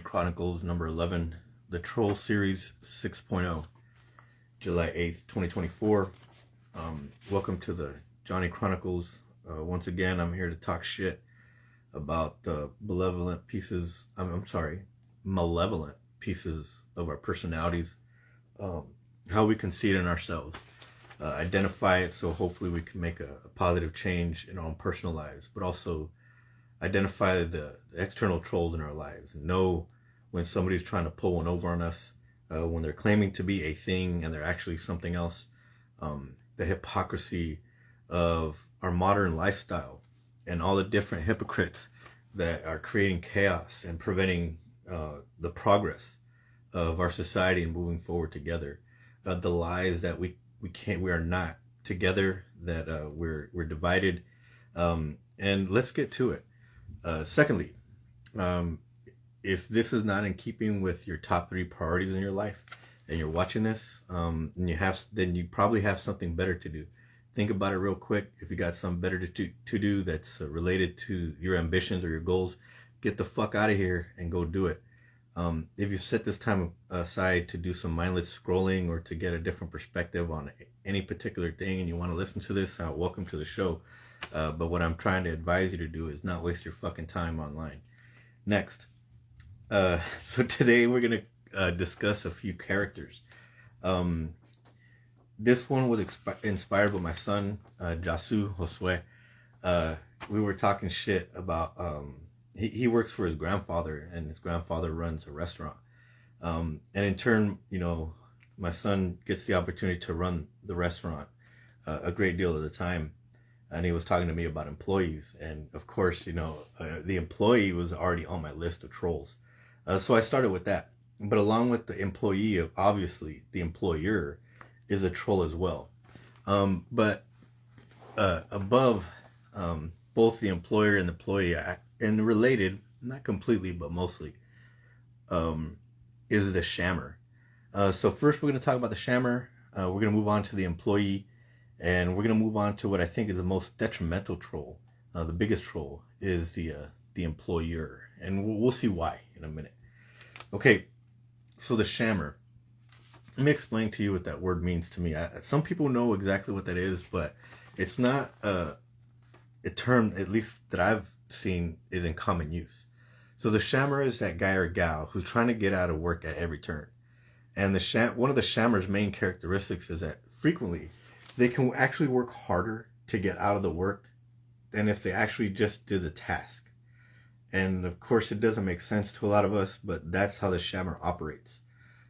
Chronicles number 11, the Troll Series 6.0, July 8th, 2024. Welcome to the Johnny Chronicles. Once again, I'm here to talk shit about the malevolent pieces of our personalities, how we can see it in ourselves, identify it so hopefully we can make a positive change in our own personal lives, but also identify the external trolls in our lives and know when somebody's trying to pull one over on us, when they're claiming to be a thing and they're actually something else. The hypocrisy of our modern lifestyle and all the different hypocrites that are creating chaos and preventing the progress of our society and moving forward together. The lies that we are not together, that we're divided. And let's get to it. Secondly, if this is not in keeping with your top 3 priorities in your life and you're watching this, then you probably have something better to do. Think about it real quick. If you got something better to do that's related to your ambitions or your goals, get the fuck out of here and go do it. If you set this time aside to do some mindless scrolling or to get a different perspective on any particular thing and you want to listen to this, welcome to the show. But what I'm trying to advise you to do is not waste your fucking time online. Next. So today we're going to discuss a few characters. This one was inspired by my son, Jasu Josue. We were talking shit about, he works for his grandfather, and his grandfather runs a restaurant. And in turn, my son gets the opportunity to run the restaurant a great deal of the time. And he was talking to me about employees. And of course, the employee was already on my list of trolls. So I started with that. But along with the employee, obviously, the employer is a troll as well. But above both the employer and the employee, and related, not completely, but mostly, is the shammer. So first we're going to talk about the shammer. We're going to move on to the employee. And we're going to move on to what I think is the most detrimental troll. The biggest troll is the employer. And we'll see why in a minute. Okay, so the shammer. Let me explain to you what that word means to me. Some people know exactly what that is, but it's not a term, at least that I've seen, is in common use. So the shammer is that guy or gal who's trying to get out of work at every turn. And one of the shammer's main characteristics is that frequently they can actually work harder to get out of the work than if they actually just did the task. And of course, it doesn't make sense to a lot of us, but that's how the shammer operates.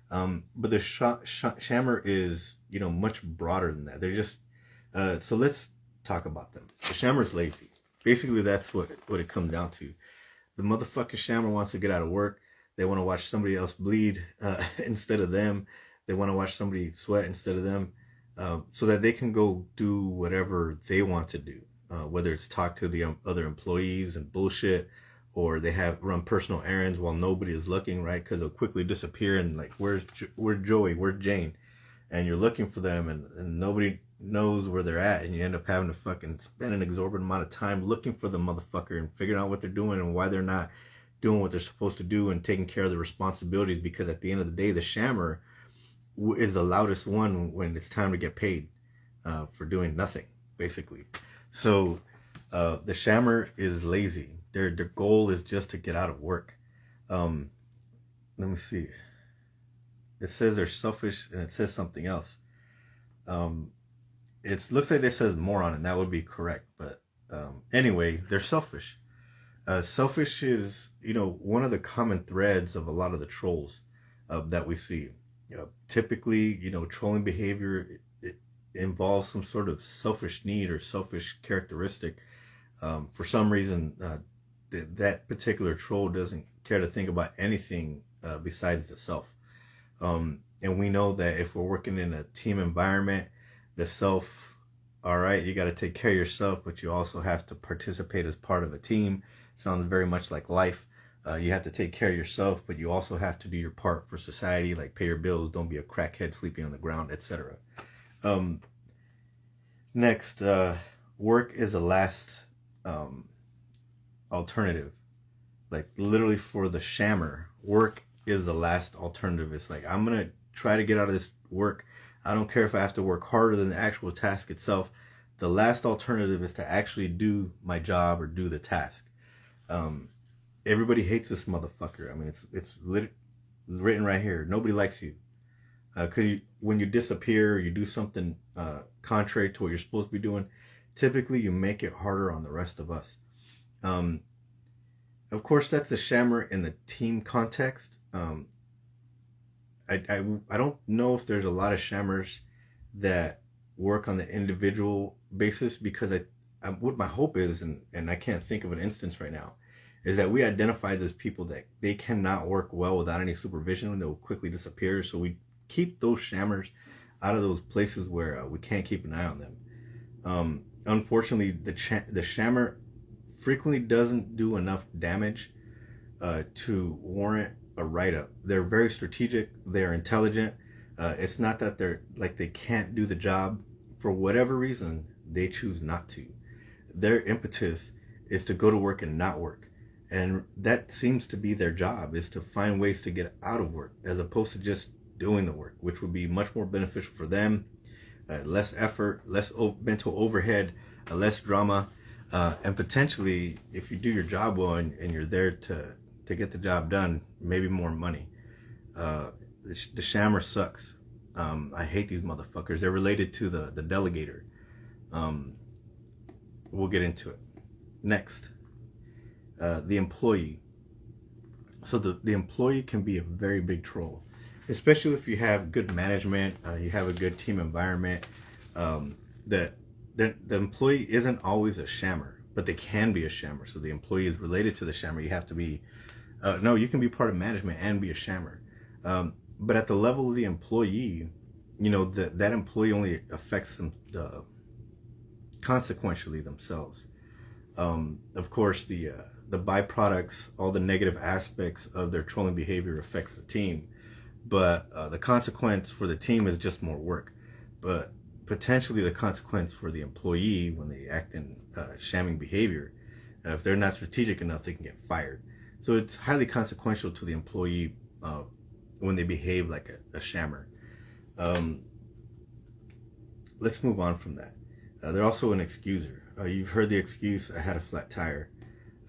But the shammer is, much broader than that. They're just, so let's talk about them. The shammer's lazy. Basically, that's what it comes down to. The motherfucking shammer wants to get out of work. They want to watch somebody else bleed instead of them. They want to watch somebody sweat instead of them. So that they can go do whatever they want to do, whether it's talk to the other employees and bullshit, or they run personal errands while nobody is looking, right? Because they'll quickly disappear and like, where's Joey, where's Jane? And you're looking for them and nobody knows where they're at, and you end up having to fucking spend an exorbitant amount of time looking for the motherfucker and figuring out what they're doing and why they're not doing what they're supposed to do and taking care of the responsibilities, because at the end of the day, the shammer is the loudest one when it's time to get paid for doing nothing, basically. So the shammer is lazy. Their goal is just to get out of work. Let me see. It says they're selfish, and it says something else. It looks like it says moron, and that would be correct. But anyway, they're selfish. Selfish is, one of the common threads of a lot of the trolls that we see. Typically, trolling behavior, it involves some sort of selfish need or selfish characteristic. For some reason, that particular troll doesn't care to think about anything besides the self. And we know that if we're working in a team environment, the self, all right, you got to take care of yourself, but you also have to participate as part of a team. Sounds very much like life. You have to take care of yourself, but you also have to do your part for society, like pay your bills, don't be a crackhead sleeping on the ground, etc. Next, work is the last alternative. Like literally for the shammer, work is the last alternative. It's like, I'm gonna try to get out of this work. I don't care if I have to work harder than the actual task itself. The last alternative is to actually do my job or do the task. Everybody hates this motherfucker. I mean, it's written right here. Nobody likes you. Cause when you disappear, you do something contrary to what you're supposed to be doing. Typically, you make it harder on the rest of us. Of course, that's a shammer in the team context. I don't know if there's a lot of shammers that work on the individual basis, because what my hope is, and I can't think of an instance right now, is that we identify those people that they cannot work well without any supervision and they'll quickly disappear. So we keep those shammers out of those places where we can't keep an eye on them. Unfortunately, the shammer frequently doesn't do enough damage to warrant a write-up. They're very strategic. They're intelligent. It's not that they can't do the job. For whatever reason, they choose not to. Their impetus is to go to work and not work. And that seems to be their job, is to find ways to get out of work as opposed to just doing the work, which would be much more beneficial for them. Less effort, less mental overhead, less drama, and potentially, if you do your job well and you're there to get the job done, maybe more money. The shammer sucks. I hate these motherfuckers. They're related to the delegator. We'll get into it. Next, the employee. So the employee can be a very big troll, especially if you have good management, you have a good team environment. The employee isn't always a shammer, but they can be a shammer. So the employee is related to the shammer. You have to be, no, you can be part of management and be a shammer. But at the level of the employee, you know, that employee only affects them consequentially themselves. Of course, the byproducts, all the negative aspects of their trolling behavior affects the team. But the consequence for the team is just more work. But potentially the consequence for the employee when they act in shamming behavior, if they're not strategic enough, they can get fired. So it's highly consequential to the employee when they behave like a shammer. Let's move on from that. They're also an excuser. You've heard the excuse, I had a flat tire.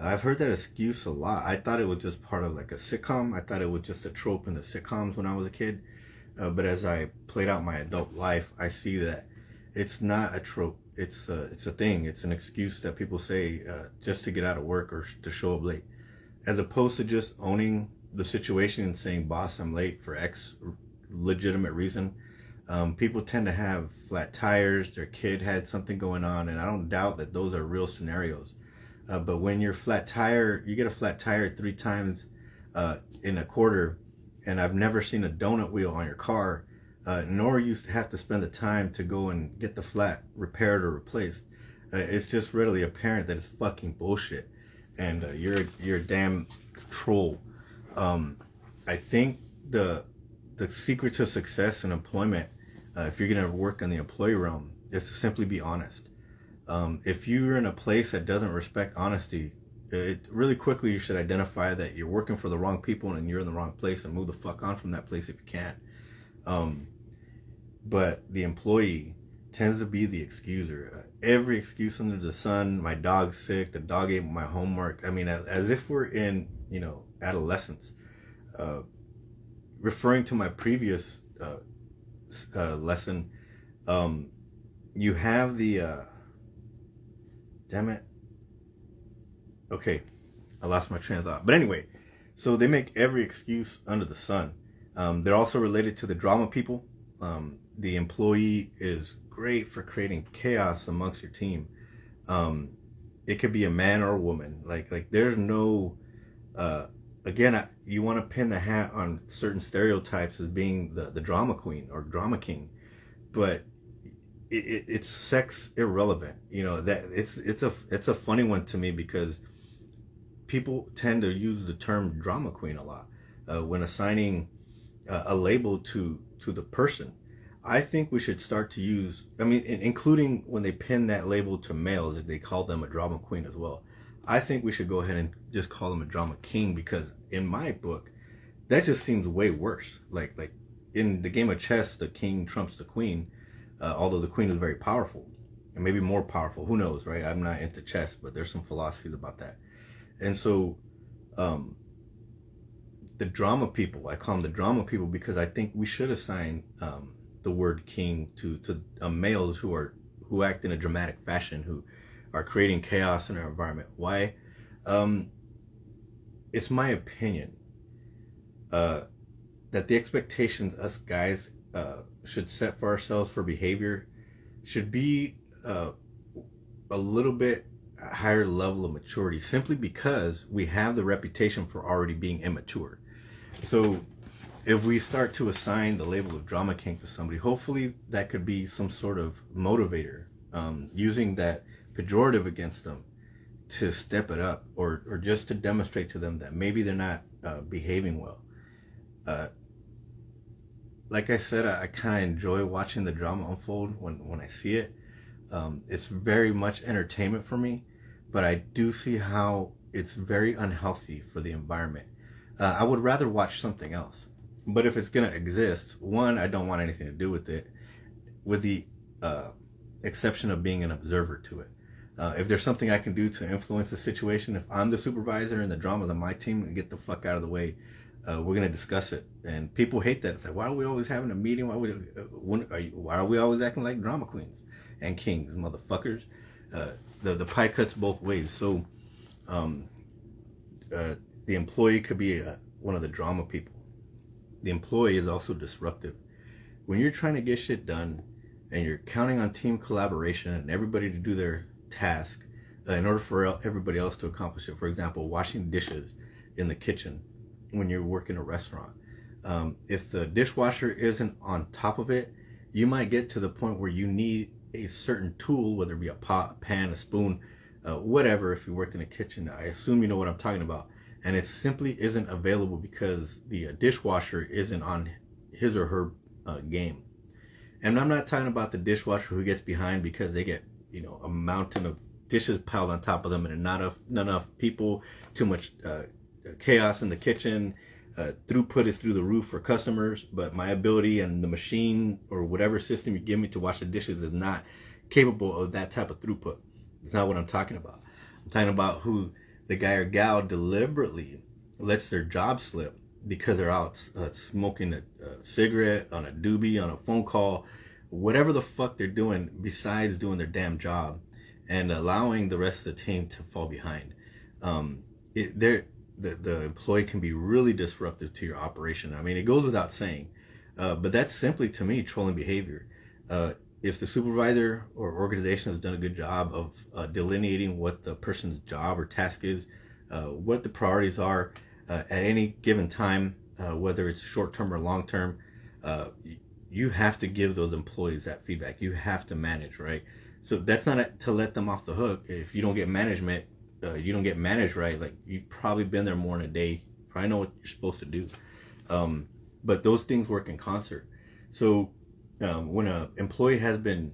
I've heard that excuse a lot. I thought it was just part of like a sitcom. I thought it was just a trope in the sitcoms when I was a kid. But as I played out my adult life, I see that it's not a trope. It's a thing. It's an excuse that people say just to get out of work or to show up late, as opposed to just owning the situation and saying, "Boss, I'm late for X legitimate reason." People tend to have flat tires. Their kid had something going on, and I don't doubt that those are real scenarios. But when you're flat tire, you get a flat tire 3 times in a quarter, and I've never seen a donut wheel on your car, nor you have to spend the time to go and get the flat repaired or replaced. It's just readily apparent that it's fucking bullshit, and you're a damn troll. I think the secret to success in employment, if you're gonna work in the employee realm, is to simply be honest. If you're in a place that doesn't respect honesty, really quickly you should identify that you're working for the wrong people and you're in the wrong place, and move the fuck on from that place if you can. But the employee tends to be the excuser. Every excuse under the sun. My dog's sick. The dog ate my homework. I mean, as if we're in, adolescence. Referring to my previous lesson, you have the damn it. Okay, I lost my train of thought. But anyway, so they make every excuse under the sun. They're also related to the drama people. The employee is great for creating chaos amongst your team. It could be a man or a woman. Like there's no, again, you want to pin the hat on certain stereotypes as being the drama queen or drama king, but it's sex irrelevant. That it's a funny one to me, because people tend to use the term drama queen a lot when assigning a label to the person. I think we should start to use, including when they pin that label to males, they call them a drama queen as well. I think we should go ahead and just call them a drama king, because in my book, that just seems way worse. Like in the game of chess, the king trumps the queen, although the queen is very powerful, and maybe more powerful. Who knows, right? I'm not into chess, but there's some philosophies about that. And so, the drama people, I call them the drama people because I think we should assign the word king to males who act in a dramatic fashion, who are creating chaos in our environment. Why? It's my opinion that the expectations us guys should set for ourselves for behavior should be a little bit higher level of maturity, simply because we have the reputation for already being immature. So if we start to assign the label of drama king to somebody, hopefully that could be some sort of motivator, using that pejorative against them to step it up, or just to demonstrate to them that maybe they're not behaving well. Like I said, I kind of enjoy watching the drama unfold when I see it. It's very much entertainment for me, but I do see how it's very unhealthy for the environment. I would rather watch something else. But if it's going to exist, one, I don't want anything to do with it, with the exception of being an observer to it. If there's something I can do to influence the situation, if I'm the supervisor and the drama's on my team, and get the fuck out of the way, we're going to discuss it. And people hate that. It's like, why are we always having a meeting? Why are we always acting like drama queens and kings, motherfuckers? The pie cuts both ways. So the employee could be one of the drama people. The employee is also disruptive. When you're trying to get shit done and you're counting on team collaboration and everybody to do their task in order for everybody else to accomplish it, for example, washing dishes in the kitchen when you're working a restaurant, if the dishwasher isn't on top of it, you might get to the point where you need a certain tool, whether it be a pot, a pan, a spoon, whatever. If you work in a kitchen, I assume you know what I'm talking about. And it simply isn't available because the dishwasher isn't on his or her game. And I'm not talking about the dishwasher who gets behind because they get, a mountain of dishes piled on top of them and not enough people, too much chaos in the kitchen, throughput is through the roof for customers, but my ability and the machine or whatever system you give me to wash the dishes is not capable of that type of throughput. It's not what I'm talking about. I'm talking about who the guy or gal deliberately lets their job slip because they're out smoking a cigarette, on a doobie, on a phone call, whatever the fuck they're doing besides doing their damn job, and allowing the rest of the team to fall behind. The employee can be really disruptive to your operation. I mean, it goes without saying, but that's simply, to me, trolling behavior. If the supervisor or organization has done a good job of delineating what the person's job or task is, what the priorities are at any given time, whether it's short-term or long-term, you have to give those employees that feedback. You have to manage, right? So that's not to let them off the hook. If you don't get management, you don't get managed right, like you've probably been there more than a day, probably know what you're supposed to do. But those things work in concert. So when an employee has been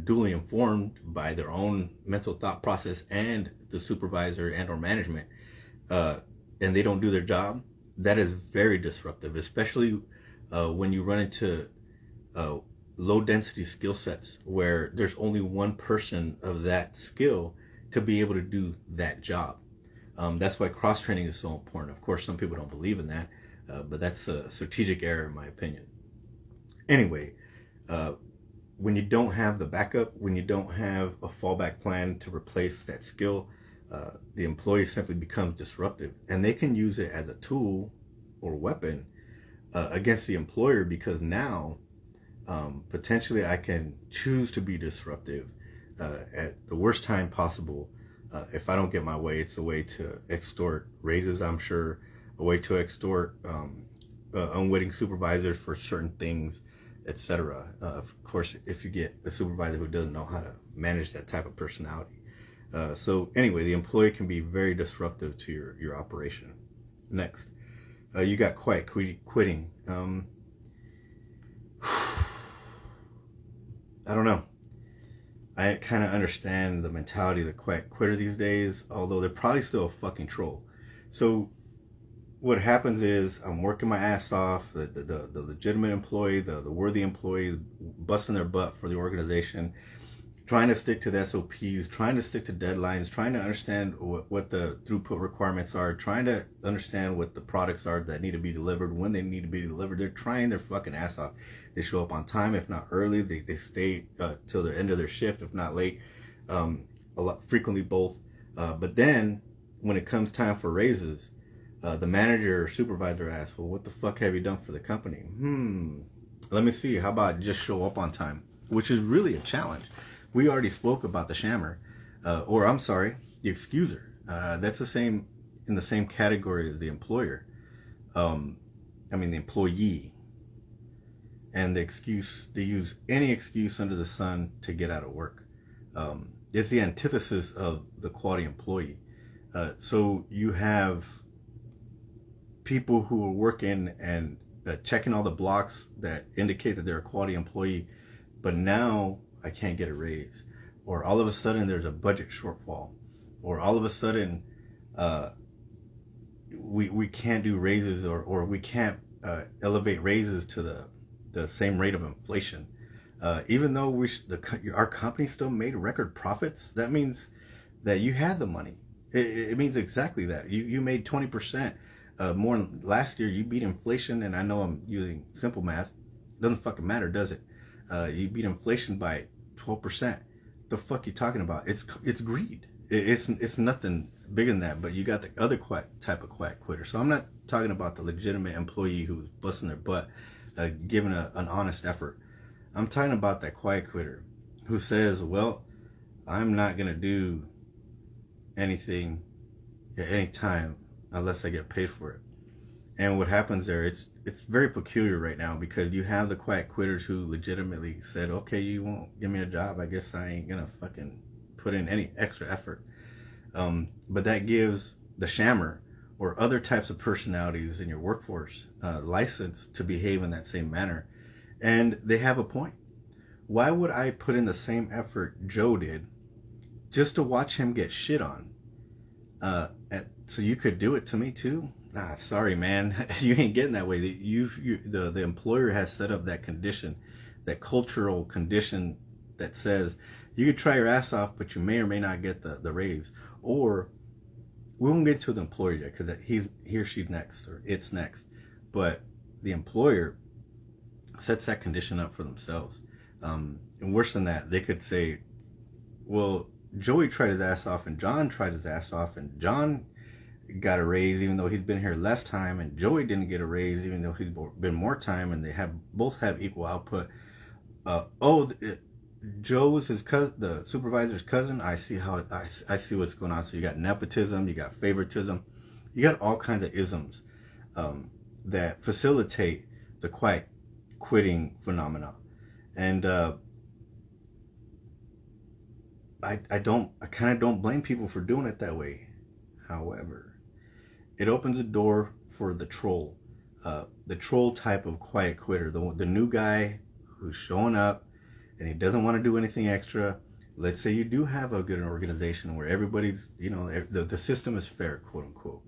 duly informed by their own mental thought process and the supervisor and or management, and they don't do their job, that is very disruptive, especially when you run into low density skill sets where there's only one person of that skill to be able to do that job. That's why cross-training is so important. Of course, some people don't believe in that, but that's a strategic error in my opinion. Anyway, when you don't have the backup, when you don't have a fallback plan to replace that skill, the employee simply becomes disruptive, and they can use it as a tool or weapon against the employer, because now potentially I can choose to be disruptive at the worst time possible. If I don't get my way, it's a way to extort raises, I'm sure, a way to extort unwitting supervisors for certain things, etc. Of course, if you get a supervisor who doesn't know how to manage that type of personality. So anyway, the employee can be very disruptive to your operation. Next, you got quiet quitting. I don't know. I kind of understand the mentality of the quiet quitter these days, although they're probably still a fucking troll. So what happens is I'm working my ass off, the legitimate employee, the worthy employee, busting their butt for the organization, trying to stick to the SOPs, trying to stick to deadlines, trying to understand what the throughput requirements are, trying to understand what the products are that need to be delivered, when they need to be delivered. They're trying their fucking ass off. They show up on time, if not early. They stay till the end of their shift, if not late. Frequently both. But then when it comes time for raises, the manager or supervisor asks, well, what the fuck have you done for the company? Let me see. How about just show up on time? Which is really a challenge. We already spoke about the shammer, or I'm sorry, the excuser. That's the same, in the same category as the employer. The employee. And the excuse, they use any excuse under the sun to get out of work. It's the antithesis of the quality employee. So you have people who are working and checking all the blocks that indicate that they're a quality employee, but now I can't get a raise, or all of a sudden there's a budget shortfall, or all of a sudden we can't do raises, or we can't elevate raises to the same rate of inflation. Even though our company still made record profits, that means that you had the money. It means exactly that. You made 20% more last year. You beat inflation, and I know I'm using simple math. It doesn't fucking matter, does it? You beat inflation by 12%. The fuck you talking about? It's greed. It's nothing bigger than that. But you got the other type of quiet quitter. So I'm not talking about the legitimate employee who's busting their butt, giving an honest effort. I'm talking about that quiet quitter who says, well, I'm not going to do anything at any time unless I get paid for it. And what happens there, it's very peculiar right now, because you have the quiet quitters who legitimately said, okay, you won't give me a job, I guess I ain't going to fucking put in any extra effort. But that gives the shammer or other types of personalities in your workforce license to behave in that same manner. And they have a point. Why would I put in the same effort Joe did just to watch him get shit on? So you could do it to me too? Nah, sorry, man. You ain't getting that way. The employer has set up that condition, that cultural condition that says you could try your ass off, but you may or may not get the raise. Or we won't get to the employer yet, because he or she's next, or it's next. But the employer sets that condition up for themselves. And worse than that, they could say, well, Joey tried his ass off and John tried his ass off, and John got a raise even though he's been here less time, and Joey didn't get a raise even though he's been more time, and they both have equal output. Joe's his cousin, the supervisor's cousin. I see what's going on. So you got nepotism, you got favoritism, you got all kinds of isms that facilitate the quiet quitting phenomenon. And I kind of don't blame people for doing it that way. However, it opens a door for the troll type of quiet quitter, the new guy who's showing up and he doesn't want to do anything extra. Let's say you do have a good organization where everybody's, the system is fair, quote unquote.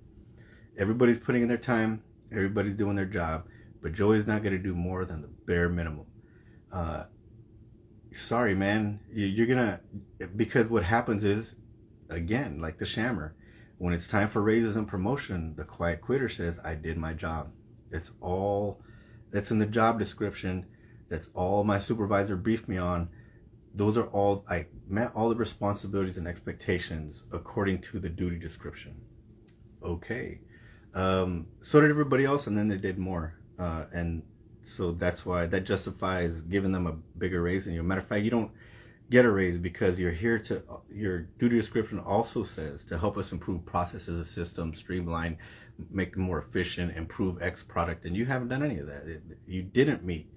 Everybody's putting in their time, everybody's doing their job, but Joey's not going to do more than the bare minimum. Sorry, man, you're gonna, because what happens is, again, like the shammer, when it's time for raises and promotion, the quiet quitter says, I did my job. That's all that's in the job description. That's all my supervisor briefed me on. Those are all, I met all the responsibilities and expectations according to the duty description. Okay. So did everybody else, and then they did more. And so that's why that justifies giving them a bigger raise than you. Matter of fact, you don't get a raise because you're here to, your duty description also says to help us improve processes and systems, streamline, make them more efficient, improve X product. And you haven't done any of that. You didn't meet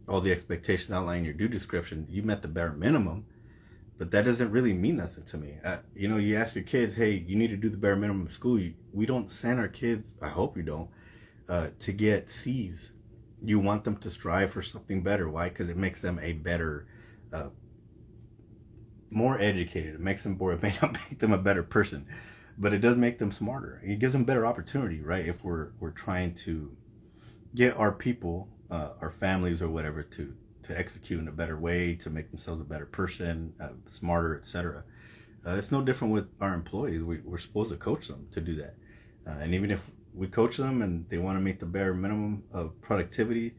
all the expectations outlined in your duty description. You met the bare minimum, but that doesn't really mean nothing to me. You ask your kids, hey, you need to do the bare minimum in school. We don't send our kids, I hope you don't, to get C's. You want them to strive for something better. Why? Because it makes them a better, more educated. It may not make them a better person, but it does make them smarter. It gives them better opportunity, right? If we're trying to get our people, our families or whatever, to execute in a better way, to make themselves a better person, smarter, etc. It's no different with our employees. We're supposed to coach them to do that. And even if we coach them and they want to meet the bare minimum of productivity,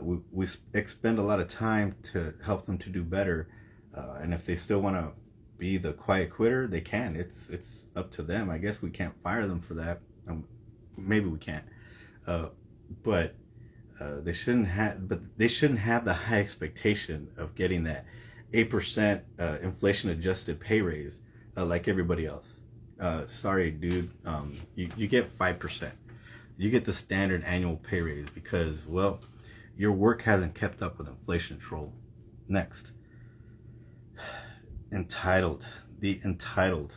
we expend a lot of time to help them to do better. And if they still want to be the quiet quitter, they can. It's up to them. I guess we can't fire them for that. Maybe we can't. But they shouldn't have the high expectation of getting that 8% inflation adjusted pay raise like everybody else. Sorry, dude. You get 5%. You get the standard annual pay raise because, well, your work hasn't kept up with inflation, troll. Next. Entitled. The entitled.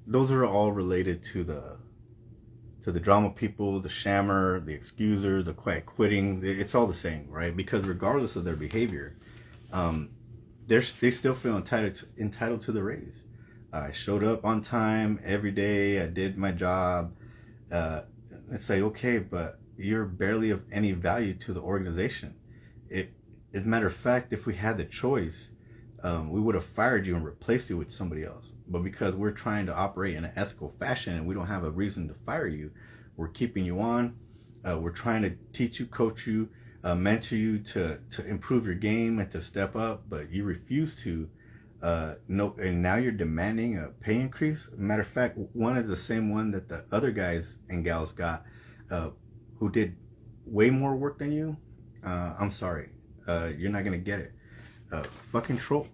Those are all related to the drama people, the shammer, the excuser, the quiet quitting. It's all the same, right? Because regardless of their behavior, they still feel entitled to the raise. I showed up on time every day. I did my job. It's like, okay, but you're barely of any value to the organization. As a matter of fact, if we had the choice, we would have fired you and replaced you with somebody else. But because we're trying to operate in an ethical fashion and we don't have a reason to fire you, we're keeping you on. We're trying to teach you, coach you, mentor you to improve your game and to step up, but you refuse to. No, and now you're demanding a pay increase. Matter of fact, one is the same one that the other guys and gals got, who did way more work than you. I'm sorry, you're not gonna get it. Fucking troll.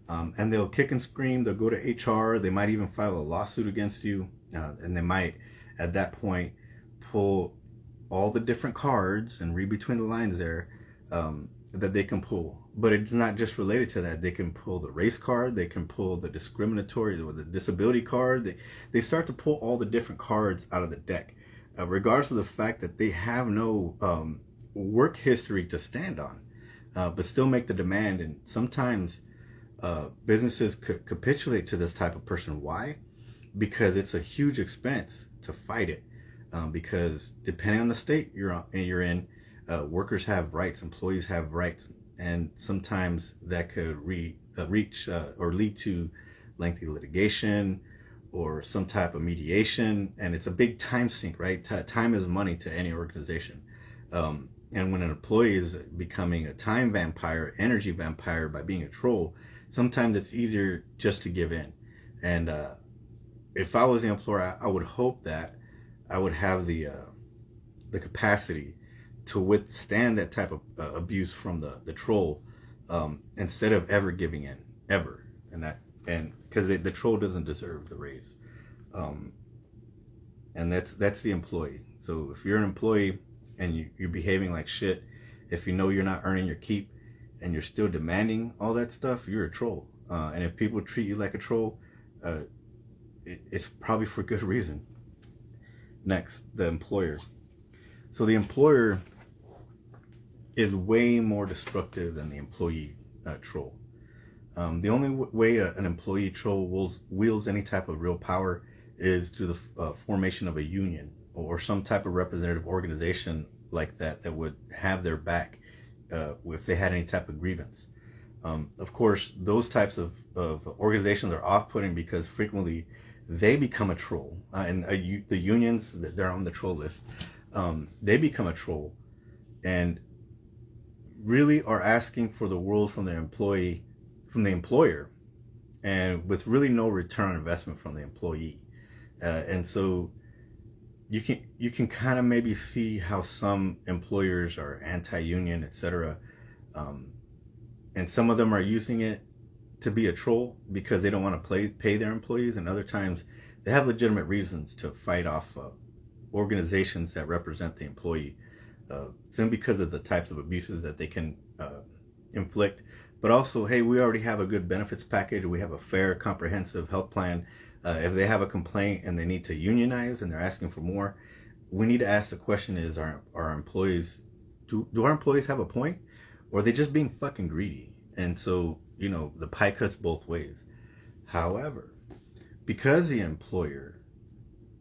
And they'll kick and scream. They'll go to HR. They might even file a lawsuit against you, and they might, at that point, pull all the different cards and read between the lines there that they can pull. But it's not just related to that. They can pull the race card. They can pull the discriminatory or the disability card. They start to pull all the different cards out of the deck, regardless of the fact that they have no work history to stand on, but still make the demand. And sometimes businesses capitulate to this type of person. Why? Because it's a huge expense to fight it. Because depending on the state you're in, workers have rights, employees have rights, and sometimes that could reach or lead to lengthy litigation or some type of mediation, and it's a big time sink, right? Time is money to any organization. And when an employee is becoming a time vampire, energy vampire by being a troll, sometimes it's easier just to give in. And if I was the employer, I would hope that I would have the capacity to withstand that type of abuse from the troll, instead of ever giving in, ever. And because the troll doesn't deserve the raise. And that's the employee. So if you're an employee and you're behaving like shit, if you know you're not earning your keep and you're still demanding all that stuff, you're a troll. And if people treat you like a troll, it's probably for good reason. Next, the employer. So the employer is way more destructive than the employee troll. The only way an employee troll wields any type of real power is through the formation of a union or some type of representative organization like that would have their back if they had any type of grievance. Of course, those types of organizations are off-putting because frequently they become a troll. And the unions, they're on the troll list. They become a troll and really are asking for the world from the employer, and with really no return on investment from the employee. And so you can kind of maybe see how some employers are anti-union, etc. And some of them are using it to be a troll because they don't want to pay their employees, and other times they have legitimate reasons to fight off organizations that represent the employee, simply because of the types of abuses that they can inflict. But also, hey, we already have a good benefits package. We have a fair, comprehensive health plan. If they have a complaint and they need to unionize and they're asking for more, we need to ask the question: is our employees, do our employees have a point, or are they just being fucking greedy? And so, the pie cuts both ways. However, because the employer,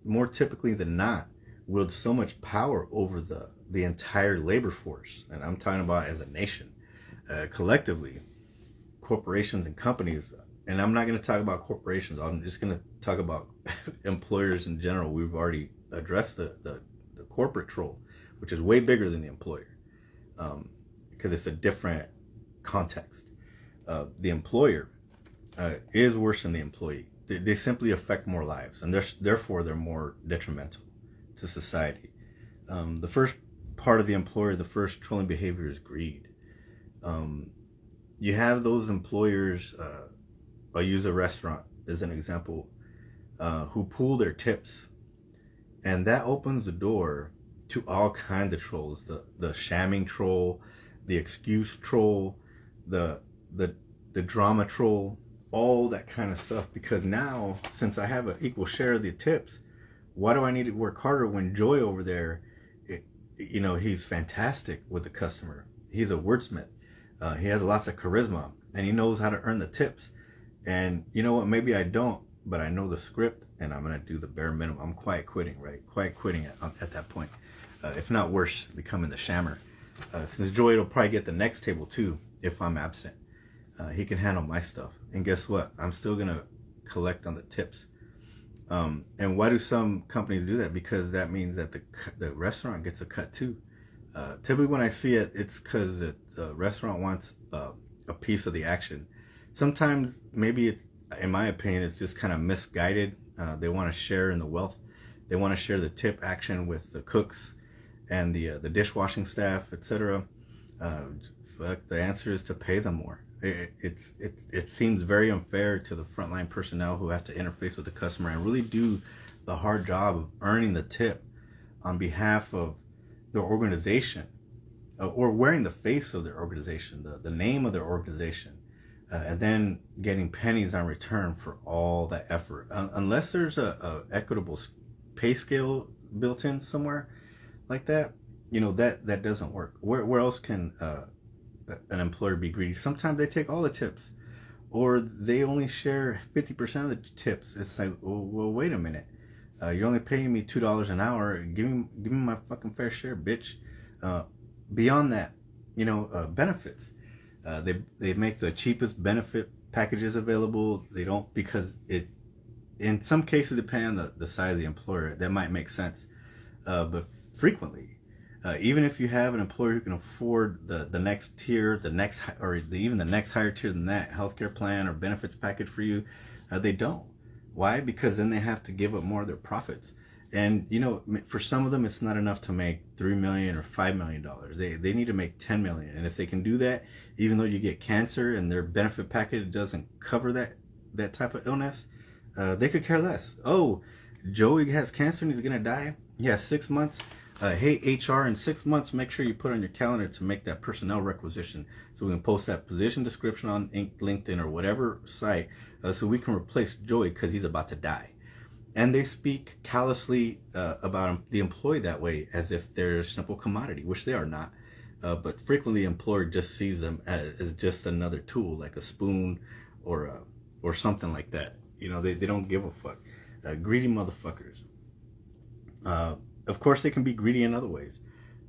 more typically than not, wields so much power over the entire labor force, and I'm talking about as a nation, collectively, corporations and companies, and I'm not going to talk about corporations, I'm just going to talk about employers in general. We've already addressed the corporate troll, which is way bigger than the employer, because it's a different context. The employer is worse than the employee. They simply affect more lives, and therefore they're more detrimental to society. The first part of the employer, the first trolling behavior, is greed. You have those employers, I'll use a restaurant as an example, who pool their tips, and that opens the door to all kinds of trolls. The shamming troll, the excuse troll, the drama troll, all that kind of stuff. Because now, since I have an equal share of the tips, why do I need to work harder when Joy over there, he's fantastic with the customer. He's a wordsmith. He has lots of charisma, and he knows how to earn the tips. And you know what? Maybe I don't, but I know the script, and I'm going to do the bare minimum. I'm quiet quitting, right? Quiet quitting at that point. If not worse, becoming the shammer. Since Joy will probably get the next table too if I'm absent. He can handle my stuff. And guess what? I'm still going to collect on the tips. And why do some companies do that? Because that means that the restaurant gets a cut too. Typically when I see it, it's because the restaurant wants a piece of the action. Sometimes maybe, in my opinion, it's just kind of misguided. They want to share in the wealth. They want to share the tip action with the cooks and the dishwashing staff, etc. The answer is to pay them more. It seems very unfair to the frontline personnel who have to interface with the customer and really do the hard job of earning the tip on behalf of their organization, or wearing the face of their organization, the name of their organization, and then getting pennies on return for all that effort. Unless there's a equitable pay scale built in somewhere like that, that doesn't work. Where else can an employer be greedy? Sometimes they take all the tips, or they only share 50% of the tips. It's like, well, wait a minute. You're only paying me $2 an hour. Give me my fucking fair share, bitch. Beyond that, benefits. They make the cheapest benefit packages available. They don't, because it, in some cases, depending on the size of the employer, that might make sense. But frequently, even if you have an employer who can afford the next tier, even the next higher tier than that healthcare plan or benefits package for you, they don't. Why? Because then they have to give up more of their profits. And for some of them, it's not enough to make $3 million or $5 million. They need to make $10 million. And if they can do that, even though you get cancer and their benefit package doesn't cover that type of illness, they could care less. Oh, Joey has cancer and he's gonna die. He has 6 months. Hey, HR, in 6 months, make sure you put on your calendar to make that personnel requisition so we can post that position description on LinkedIn or whatever site, so we can replace Joey because he's about to die. And they speak callously about the employee that way, as if they're a simple commodity, which they are not. But frequently, the employer just sees them as just another tool, like a spoon or something like that. They don't give a fuck. Greedy motherfuckers. Of course, they can be greedy in other ways.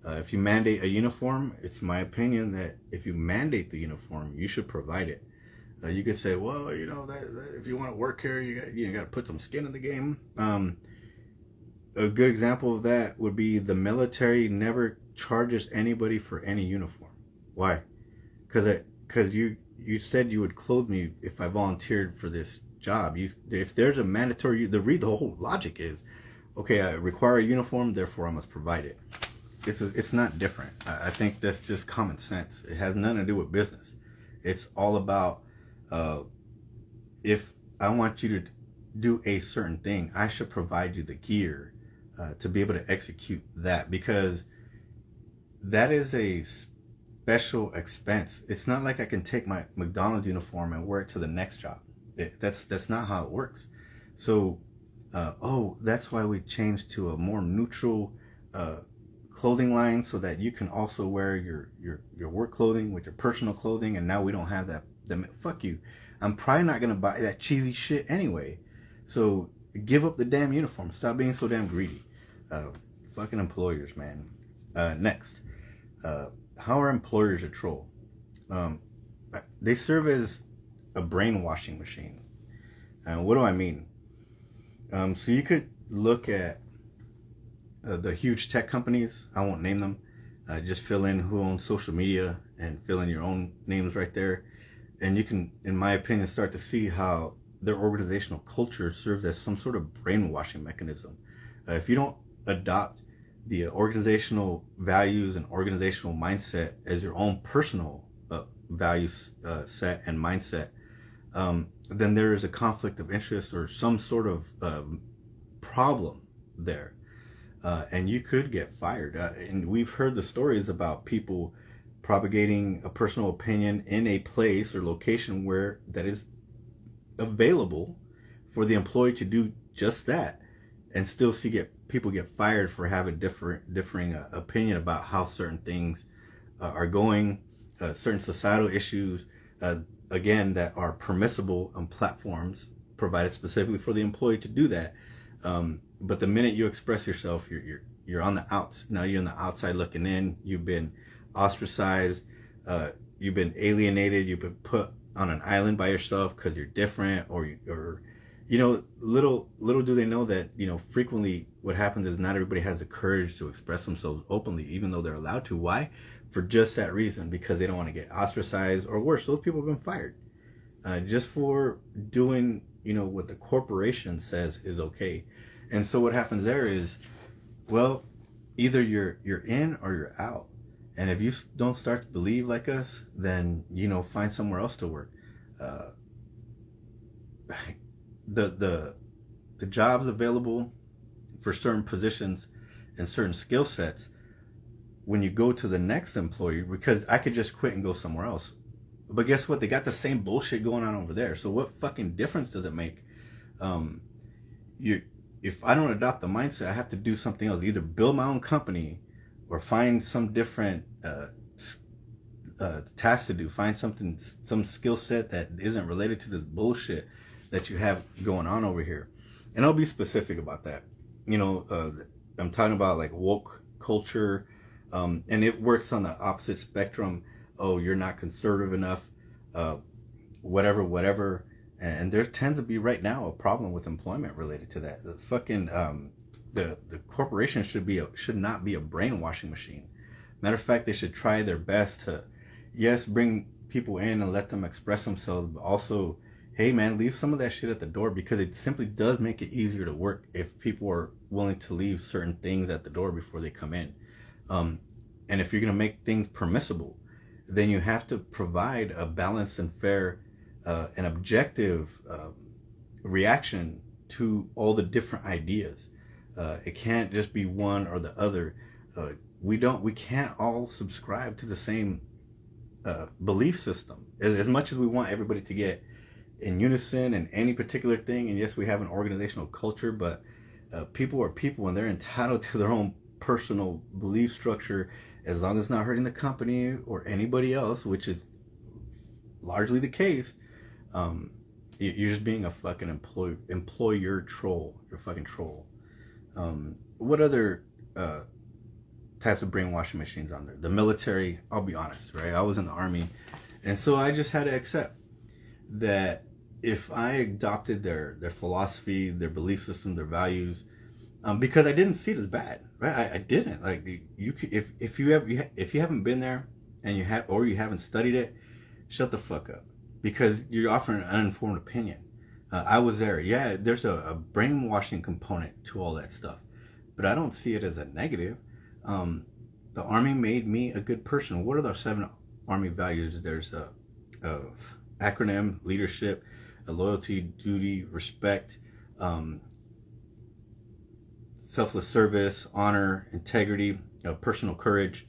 If you mandate a uniform, it's my opinion that if you mandate the uniform, you should provide it. You could say, well, that if you want to work here, you got to put some skin in the game. A good example of that would be the military never charges anybody for any uniform. Why? Because you said you would clothe me if I volunteered for this job. If there's a mandatory, the whole logic is, okay, I require a uniform, therefore I must provide it. It's not different. I think that's just common sense. It has nothing to do with business. It's all about, if I want you to do a certain thing, I should provide you the gear to be able to execute that, because that is a special expense. It's not like I can take my McDonald's uniform and wear it to the next job. That's not how it works. So, that's why we changed to a more neutral clothing line, so that you can also wear your work clothing with your personal clothing. And now we don't have that. Fuck you. I'm probably not gonna buy that cheesy shit anyway. So give up the damn uniform. Stop being so damn greedy. Fucking employers, man. Next, how are employers a troll? They serve as a brainwashing machine. And what do I mean? So you could look at the huge tech companies. I won't name them. Just fill in who owns social media and fill in your own names right there. And you can, in my opinion, start to see how their organizational culture serves as some sort of brainwashing mechanism. If you don't adopt the organizational values and organizational mindset as your own personal values set and mindset, then there is a conflict of interest or some sort of problem there. And you could get fired. And we've heard the stories about people propagating a personal opinion in a place or location where that is available for the employee to do just that, and still see people get fired for having differing opinion about how certain things are going, certain societal issues, again, that are permissible on platforms provided specifically for the employee to do that. But the minute you express yourself, you're on the outs. Now you're on the outside looking in. You've been ostracized. You've been alienated. You've been put on an island by yourself because you're different, or little do they know that frequently what happens is not everybody has the courage to express themselves openly, even though they're allowed to. Why? For just that reason, because they don't want to get ostracized, or worse, those people have been fired just for doing what the corporation says is okay. And so what happens there is, well, either you're in or you're out. And if you don't start to believe like us, then find somewhere else to work. The jobs available for certain positions and certain skill sets, when you go to the next employer, because I could just quit and go somewhere else, but guess what? They got the same bullshit going on over there. So what fucking difference does it make? If I don't adopt the mindset, I have to do something else. Either build my own company or find some different task to do. Find some skill set that isn't related to this bullshit that you have going on over here. And I'll be specific about that. I'm talking about like woke culture, and it works on the opposite spectrum. Oh, you're not conservative enough, whatever. And there tends to be right now a problem with employment related to that. The fucking the corporation should not be a brainwashing machine. Matter of fact, they should try their best to, yes, bring people in and let them express themselves, but also, hey man, leave some of that shit at the door, because it simply does make it easier to work if people are willing to leave certain things at the door before they come in. And if you're gonna make things permissible, then you have to provide a balanced and fair and objective reaction to all the different ideas. It can't just be one or the other. We can't all subscribe to the same belief system. As much as we want everybody to get in unison in any particular thing, and yes, we have an organizational culture, but people are people, and they're entitled to their own personal belief structure, as long as it's not hurting the company or anybody else, which is largely the case. You're just being a fucking employer troll. You're a fucking troll. What other types of brainwashing machines on there? The military, I'll be honest, right? I was in the Army, and so I just had to accept that if I adopted their philosophy, their belief system, their values, because I didn't see it as bad, right? I didn't. Like, you could, if you haven't been there and you haven't studied it, shut the fuck up, because you're offering an uninformed opinion. I was there. Yeah, there's a brainwashing component to all that stuff, but I don't see it as a negative. The Army made me a good person. What are the 7 Army values? There's a acronym: leadership, loyalty, duty, respect, selfless service, honor, integrity, personal courage.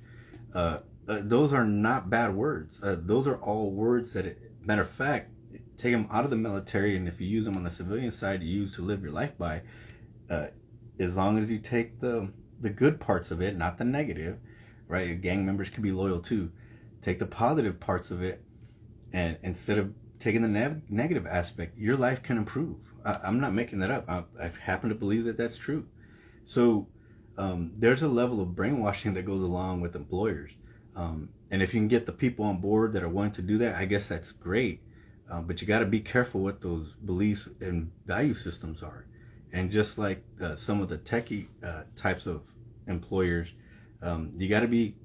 Those are not bad words. Those are all words that, matter of fact, take them out of the military, and if you use them on the civilian side, you use to live your life by, as long as you take the good parts of it, not the negative, right? Gang members can be loyal too. Take the positive parts of it, and instead of taking the negative aspect, your life can improve. I'm not making that up. I happen to believe that that's true. So there's a level of brainwashing that goes along with employers. And if you can get the people on board that are willing to do that, I guess that's great. But you got to be careful what those beliefs and value systems are. And just like some of the techie types of employers, you got to be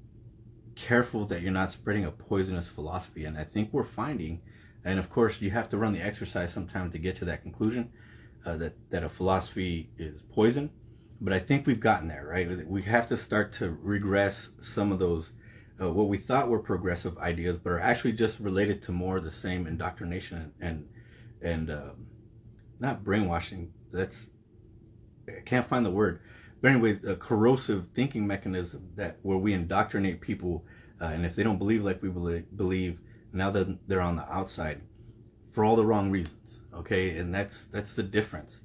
careful that you're not spreading a poisonous philosophy. And I think we're finding, and of course you have to run the exercise sometime to get to that conclusion, that a philosophy is poison. But I think we've gotten there, right? We have to start to regress some of those what we thought were progressive ideas, but are actually just related to more of the same indoctrination and not brainwashing. That's, I can't find the word, but anyway, a corrosive thinking mechanism that where we indoctrinate people, and if they don't believe like we believe, now that they're on the outside for all the wrong reasons. Okay, and that's the difference.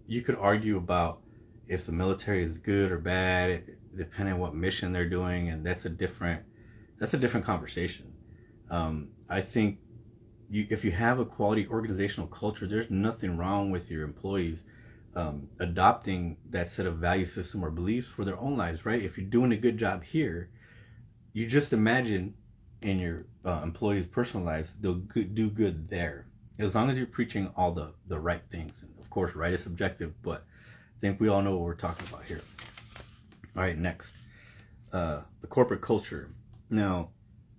You could argue about if the military is good or bad, depending on what mission they're doing, and that's a different conversation. I think if you have a quality organizational culture, there's nothing wrong with your employees adopting that set of value system or beliefs for their own lives, right? If you're doing a good job here, you just imagine in your employees' personal lives, they'll do good there. As long as you're preaching all the right things. And of course, right is subjective, but I think we all know what we're talking about here. All right, next. The corporate culture. Now,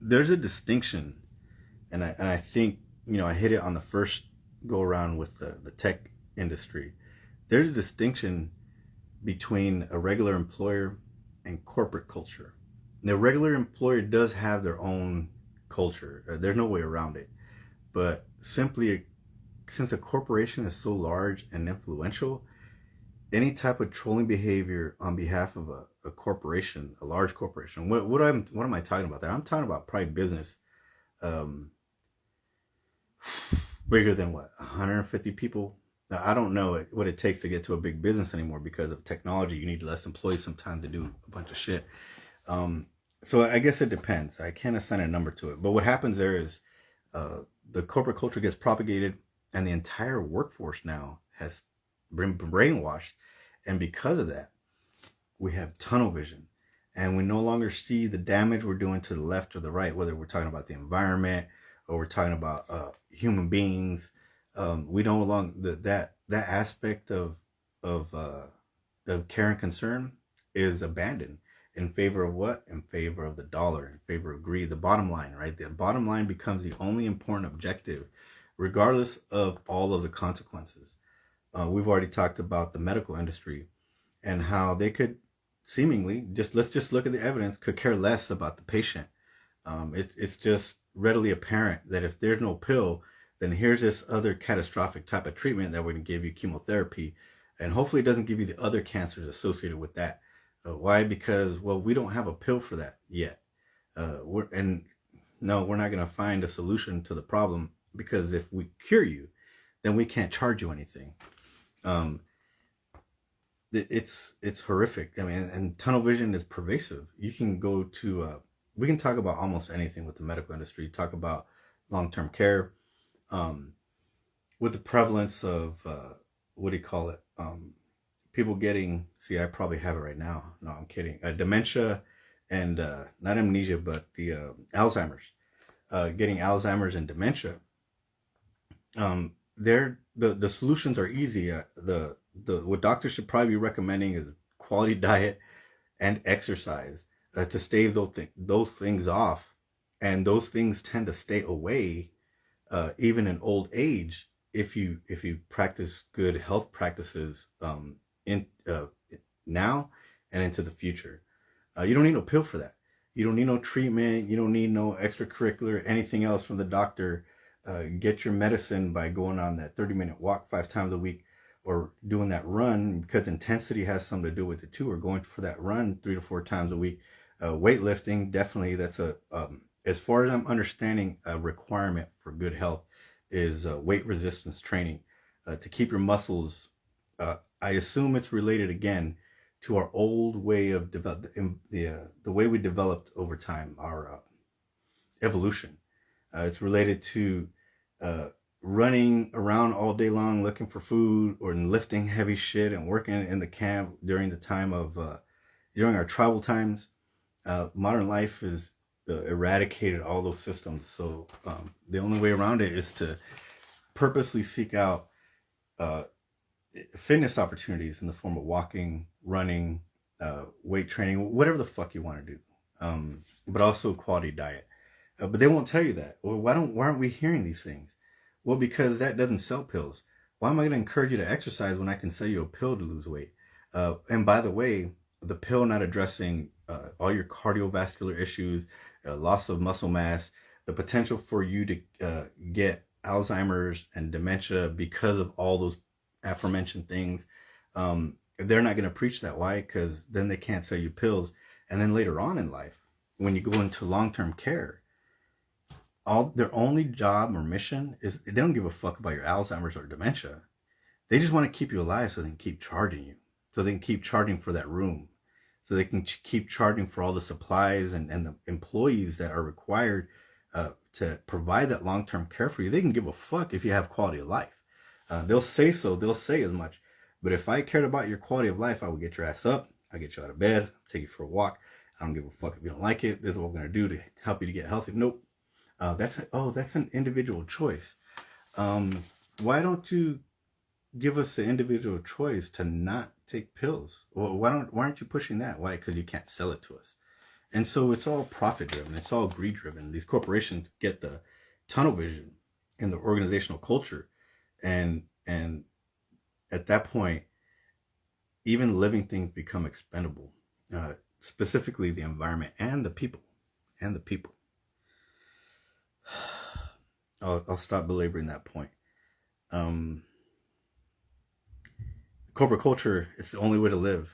there's a distinction, and I think, I hit it on the first go around with the tech industry. There's a distinction between a regular employer and corporate culture. The regular employer does have their own culture. There's no way around it. But simply, since a corporation is so large and influential, any type of trolling behavior on behalf of a corporation, a large corporation, what am I talking about there? I'm talking about probably business bigger than 150 people. Now, I don't know what it takes to get to a big business anymore because of technology. You need less employees sometimes to do a bunch of shit. So I guess it depends. I can't assign a number to it. But what happens there is the corporate culture gets propagated, and the entire workforce now has been brainwashed. And because of that, we have tunnel vision. And we no longer see the damage we're doing to the left or the right, whether we're talking about the environment or we're talking about human beings. We no longer, that aspect of care and concern is abandoned in favor of what? In favor of the dollar, in favor of greed, the bottom line, right? The bottom line becomes the only important objective, regardless of all of the consequences. We've already talked about the medical industry and how they could seemingly, let's just look at the evidence, could care less about the patient. It's just readily apparent that if there's no pill, then here's this other catastrophic type of treatment that we're going to give you, chemotherapy, and hopefully it doesn't give you the other cancers associated with that. Why? Because, we don't have a pill for that yet. We're not going to find a solution to the problem, because if we cure you, then we can't charge you anything. It's horrific. I mean, and tunnel vision is pervasive. You can go to, we can talk about almost anything with the medical industry. Talk about long-term care, with the prevalence of, people getting, I probably have it right now. No, I'm kidding. Dementia and, not amnesia, but the Alzheimer's, getting Alzheimer's and dementia. The solutions are easy. What doctors should probably be recommending is quality diet and exercise to stave those things off. And those things tend to stay away, even in old age, if you practice good health practices now and into the future. You don't need no pill for that. You don't need no treatment. You don't need no extracurricular, anything else from the doctor. Get your medicine by going on that 30-minute walk 5 times a week, or doing that run, because intensity has something to do with it too, or going for that run 3 to 4 times a week. Weightlifting, definitely, that's as far as I'm understanding, a requirement for good health is weight resistance training to keep your muscles. I assume it's related again to our old way of the way we developed over time, our evolution. It's related to running around all day long looking for food or lifting heavy shit and working in the camp during the time of during our tribal times. Modern life is eradicated all those systems. So the only way around it is to purposely seek out fitness opportunities in the form of walking, running, weight training, whatever the fuck you want to do. But also quality diet. But they won't tell you that. Well, why aren't we hearing these things? Well, because that doesn't sell pills. Why am I going to encourage you to exercise when I can sell you a pill to lose weight? And by the way, the pill not addressing all your cardiovascular issues, loss of muscle mass, the potential for you to get Alzheimer's and dementia because of all those aforementioned things. They're not going to preach that. Why? Because then they can't sell you pills. And then later on in life, when you go into long-term care, their only job or mission is they don't give a fuck about your Alzheimer's or dementia. They just want to keep you alive so they can keep charging you. So they can keep charging for that room. So they can keep charging for all the supplies and the employees that are required to provide that long-term care for you. They can give a fuck if you have quality of life. They'll say so. They'll say as much. But if I cared about your quality of life, I would get your ass up. I'll get you out of bed. I'll take you for a walk. I don't give a fuck if you don't like it. This is what we're going to do to help you to get healthy. Nope. That's an individual choice. Why don't you give us the individual choice to not take pills? Well, why aren't you pushing that? Why? Because you can't sell it to us. And so it's all profit driven. It's all greed driven. These corporations get the tunnel vision in the organizational culture. And at that point, even living things become expendable, specifically the environment and the people. I'll stop belaboring that point. Corporate culture is the only way to live.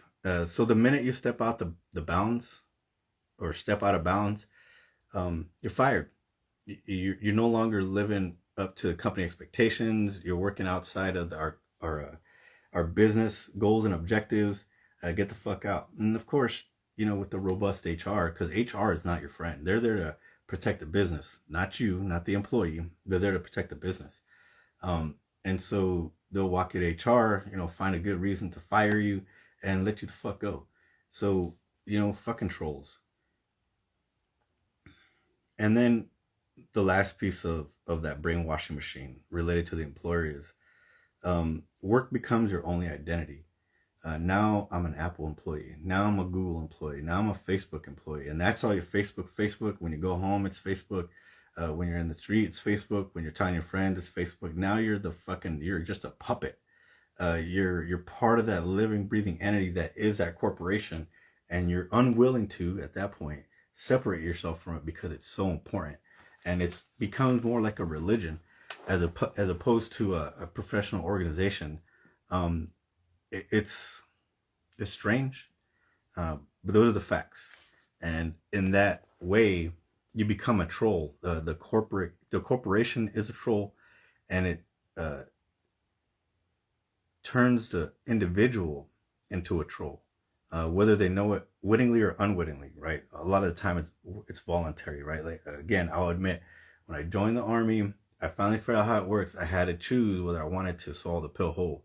So the minute you step out the bounds or step out of bounds, you're fired. You're no longer living up to company expectations. You're working outside of our business goals and objectives. Get the fuck out. And of course, with the robust HR, because HR is not your friend. They're there to protect the business, not you, not the employee. They're there to protect the business. And so they'll walk you to HR, find a good reason to fire you and let you the fuck go. So, fucking trolls. And then the last piece of that brainwashing machine related to the employer is work becomes your only identity. Now I'm an Apple employee. Now I'm a Google employee. Now I'm a Facebook employee. And that's all your Facebook. When you go home, it's Facebook. When you're in the street, it's Facebook. When you're telling your friends, it's Facebook. Now you're you're just a puppet. You're part of that living, breathing entity that is that corporation. And you're unwilling to, at that point, separate yourself from it because it's so important. And it becomes more like a religion as opposed to a professional organization. It's strange, but those are the facts. And in that way, you become a troll. The corporation is a troll, and it turns the individual into a troll, whether they know it wittingly or unwittingly. Right? A lot of the time, it's voluntary. Right? Like again, I'll admit, when I joined the Army, I finally figured out how it works. I had to choose whether I wanted to swallow the pill whole.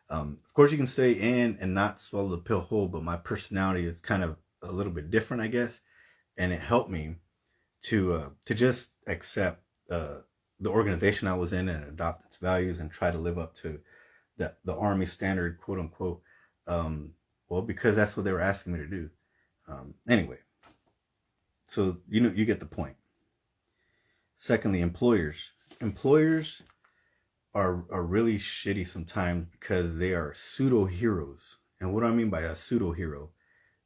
Of course, you can stay in and not swallow the pill whole, but my personality is kind of a little bit different, I guess. And it helped me to just accept the organization I was in and adopt its values and try to live up to the Army standard, quote unquote. Well, because that's what they were asking me to do. Anyway, so you get the point. Secondly, employers are really shitty sometimes because they are pseudo heroes. And what do I mean by a pseudo hero?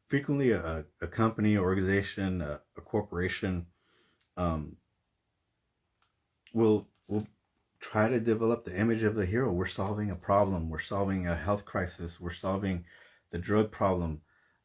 Frequently, a company, organization, a corporation will try to develop the image of the hero. We're solving a problem. We're solving a health crisis. We're solving the drug problem.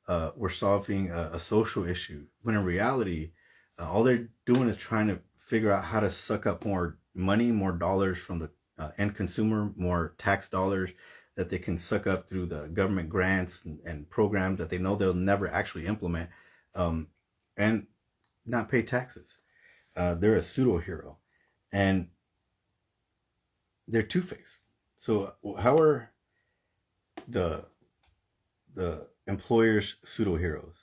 We're solving a social issue. When in reality, all they're doing is trying to figure out how to suck up more money, more dollars from the end consumer, more tax dollars that they can suck up through the government grants and programs that they know they'll never actually implement, and not pay taxes. They're a pseudo hero. And they're two-faced. So how are the employers pseudo heroes?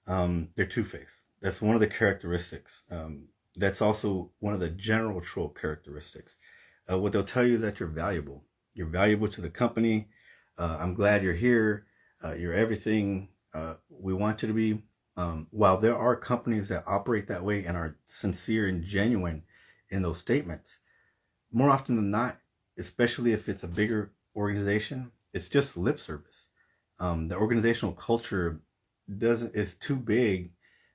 They're two-faced. That's one of the characteristics. That's also one of the general troll characteristics. What they'll tell you is that you're valuable. You're valuable to the company. I'm glad you're here. You're everything we want you to be. While there are companies that operate that way and are sincere and genuine in those statements, more often than not, especially if it's a bigger organization, it's just lip service. The organizational culture is too big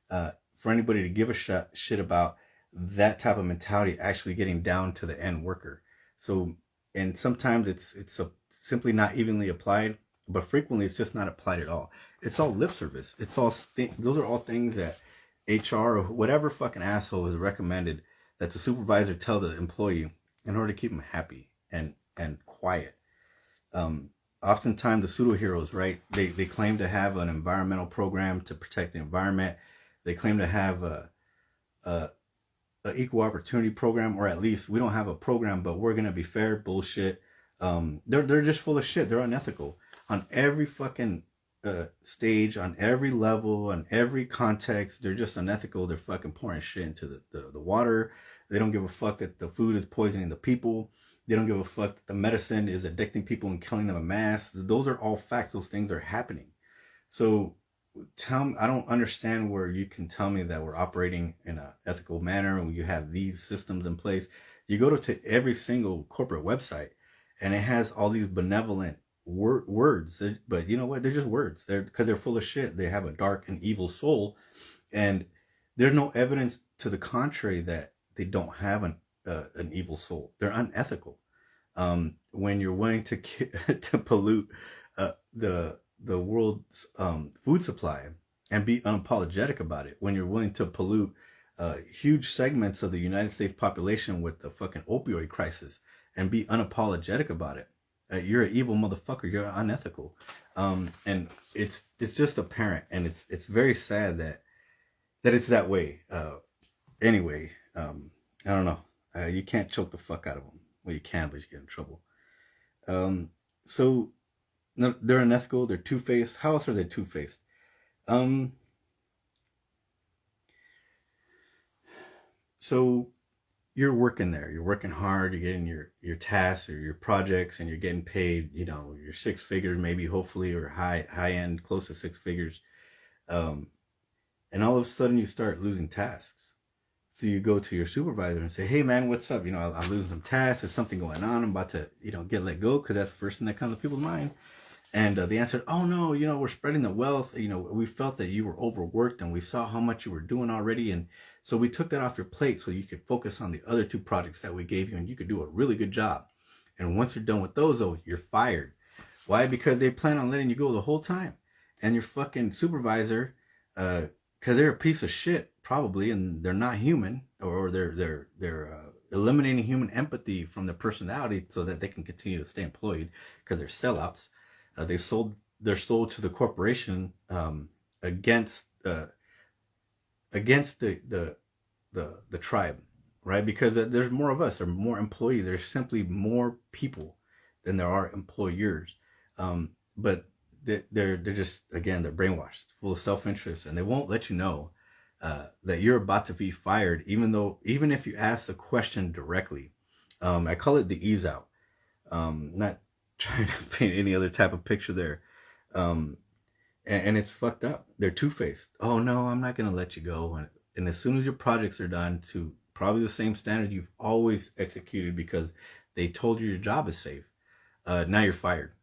for anybody to give a shit about that type of mentality actually getting down to the end worker. So, and sometimes it's simply not evenly applied, but frequently it's just not applied at all. It's all lip service. It's all those are all things that HR or whatever fucking asshole is recommended that the supervisor tell the employee in order to keep them happy and quiet. Oftentimes the pseudo heroes, right? They claim to have an environmental program to protect the environment. They claim to have a equal opportunity program, or at least we don't have a program, but we're gonna be fair. Bullshit. They're just full of shit. They're unethical on every fucking stage, on every level, on every context. They're just unethical. They're fucking pouring shit into the water. They don't give a fuck that the food is poisoning the people. They don't give a fuck that the medicine is addicting people and killing them en masse. Those are all facts. Those things are happening. So tell me, I don't understand where you can tell me that we're operating in an ethical manner and you have these systems in place. You go to every single corporate website and it has all these benevolent words, but you know what? They're just words. Because they're full of shit. They have a dark and evil soul, and there's no evidence to the contrary that they don't have an evil soul. They're unethical. When you're willing to pollute the world's food supply and be unapologetic about it, when you're willing to pollute huge segments of the United States population with the fucking opioid crisis and be unapologetic about it, you're an evil motherfucker. You're unethical. And it's just apparent, and it's very sad that it's that way. Anyway, I don't know. You can't choke the fuck out of them. Well, you can, but you get in trouble. So no, they're unethical. They're two-faced. How else are they two-faced? So you're working there. You're working hard. You're getting your tasks or your projects, and you're getting paid. You know, your 6 figures, maybe, hopefully, or high end, close to 6 figures. And all of a sudden, you start losing tasks. So you go to your supervisor and say, "Hey, man, what's up? You know, I'm losing some tasks. There's something going on. I'm about to, get let go," because that's the first thing that comes to people's mind. And the answer, "Oh, no, we're spreading the wealth. We felt that you were overworked and we saw how much you were doing already. And so we took that off your plate so you could focus on the other 2 projects that we gave you and you could do a really good job. And once you're done with those, though, you're fired." Why? Because they plan on letting you go the whole time. And your fucking supervisor, because they're a piece of shit, probably, and they're not human, or they're eliminating human empathy from their personality so that they can continue to stay employed because they're sellouts. They're sold to the corporation against the tribe, right? Because there's more of us, there are more employees. There's simply more people than there are employers. But they're just, again, they're brainwashed, full of self-interest, and they won't let you know that you're about to be fired, even if you ask the question directly. I call it the ease out. Not trying to paint any other type of picture there. And it's fucked up. They're two-faced. "Oh no, I'm not going to let you go." And as soon as your projects are done to probably the same standard you've always executed because they told you your job is safe, now you're fired.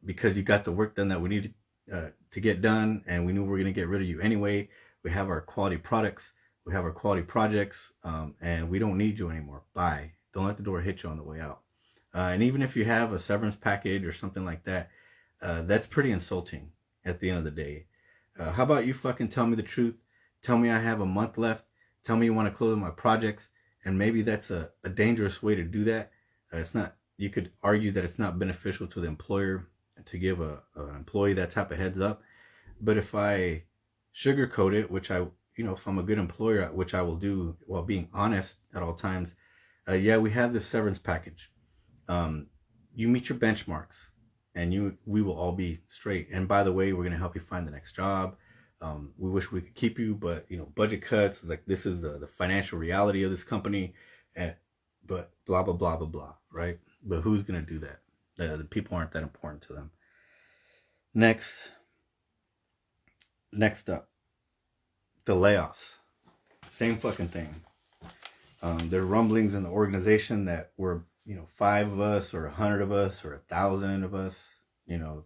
Because you got the work done that we needed to get done, and we knew we were going to get rid of you anyway. We have our quality products. We have our quality projects, and we don't need you anymore. Bye. Don't let the door hit you on the way out. And even if you have a severance package or something like that, that's pretty insulting at the end of the day. How about you fucking tell me the truth? Tell me I have a month left. Tell me you want to close my projects. And maybe that's a dangerous way to do that. It's not. You could argue that it's not beneficial to the employer to give an employee that type of heads up. But if I sugarcoat it, which if I'm a good employer, which I will do while being honest at all times, yeah, we have this severance package. You meet your benchmarks, and we will all be straight. And by the way, we're going to help you find the next job. We wish we could keep you, but budget cuts, like, this is the financial reality of this company, and but blah blah blah blah blah, right? But who's going to do that? The people aren't that important to them. Next up, the layoffs. Same fucking thing. There are rumblings in the organization that we're 5 of us or 100 of us or 1,000 of us. The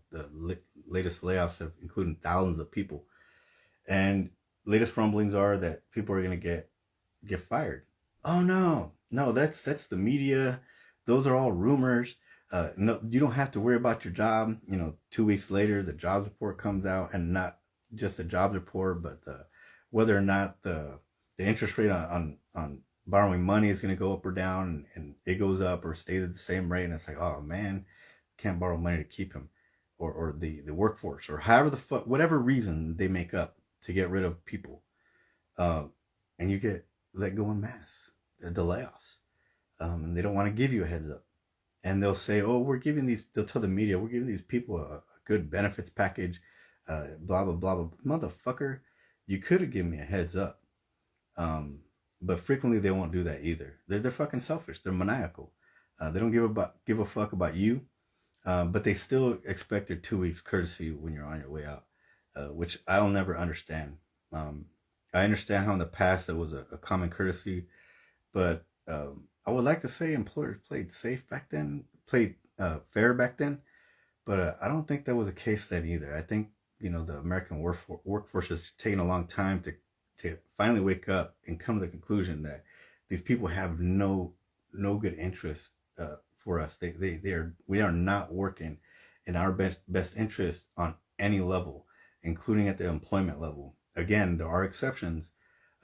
latest layoffs have included thousands of people, and latest rumblings are that people are going to get fired. Oh no, that's the media. Those are all rumors. No, you don't have to worry about your job. 2 weeks later, the jobs report comes out, and not just the jobs report, but whether or not the interest rate on borrowing money is going to go up or down, and it goes up or stays at the same rate. And it's like, oh man, can't borrow money to keep him, or the workforce, or however the fuck, whatever reason they make up to get rid of people, and you get let go en masse, the layoffs, and they don't want to give you a heads up, and they'll say, oh, they'll tell the media, we're giving these people a good benefits package, blah blah blah blah. Motherfucker, you could have given me a heads up. But frequently they won't do that either. They're fucking selfish. They're maniacal. They don't give a fuck about you, but they still expect your 2 weeks courtesy when you're on your way out, which I'll never understand. I understand how in the past that was a common courtesy, but I would like to say employers played safe back then, played fair back then, but I don't think that was the case then either. I think the American workforce has taken a long time to finally wake up and come to the conclusion that these people have no good interest for us. We are not working in our best interest on any level, including at the employment level. Again, there are exceptions,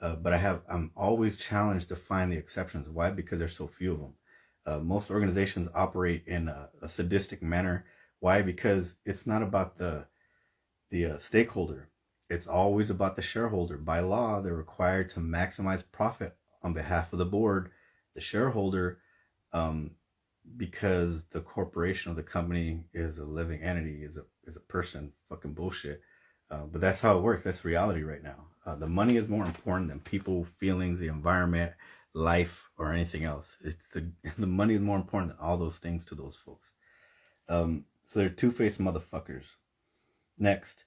but I'm always challenged to find the exceptions. Why? Because there's so few of them. Most organizations operate in a sadistic manner. Why? Because it's not about the stakeholder. It's always about the shareholder. By law, they're required to maximize profit on behalf of the board, the shareholder, because the corporation of the company is a living entity, is a person. Fucking bullshit. But that's how it works. That's reality right now. The money is more important than people, feelings, the environment, life, or anything else. It's the money is more important than all those things to those folks. So they're two-faced motherfuckers. Next.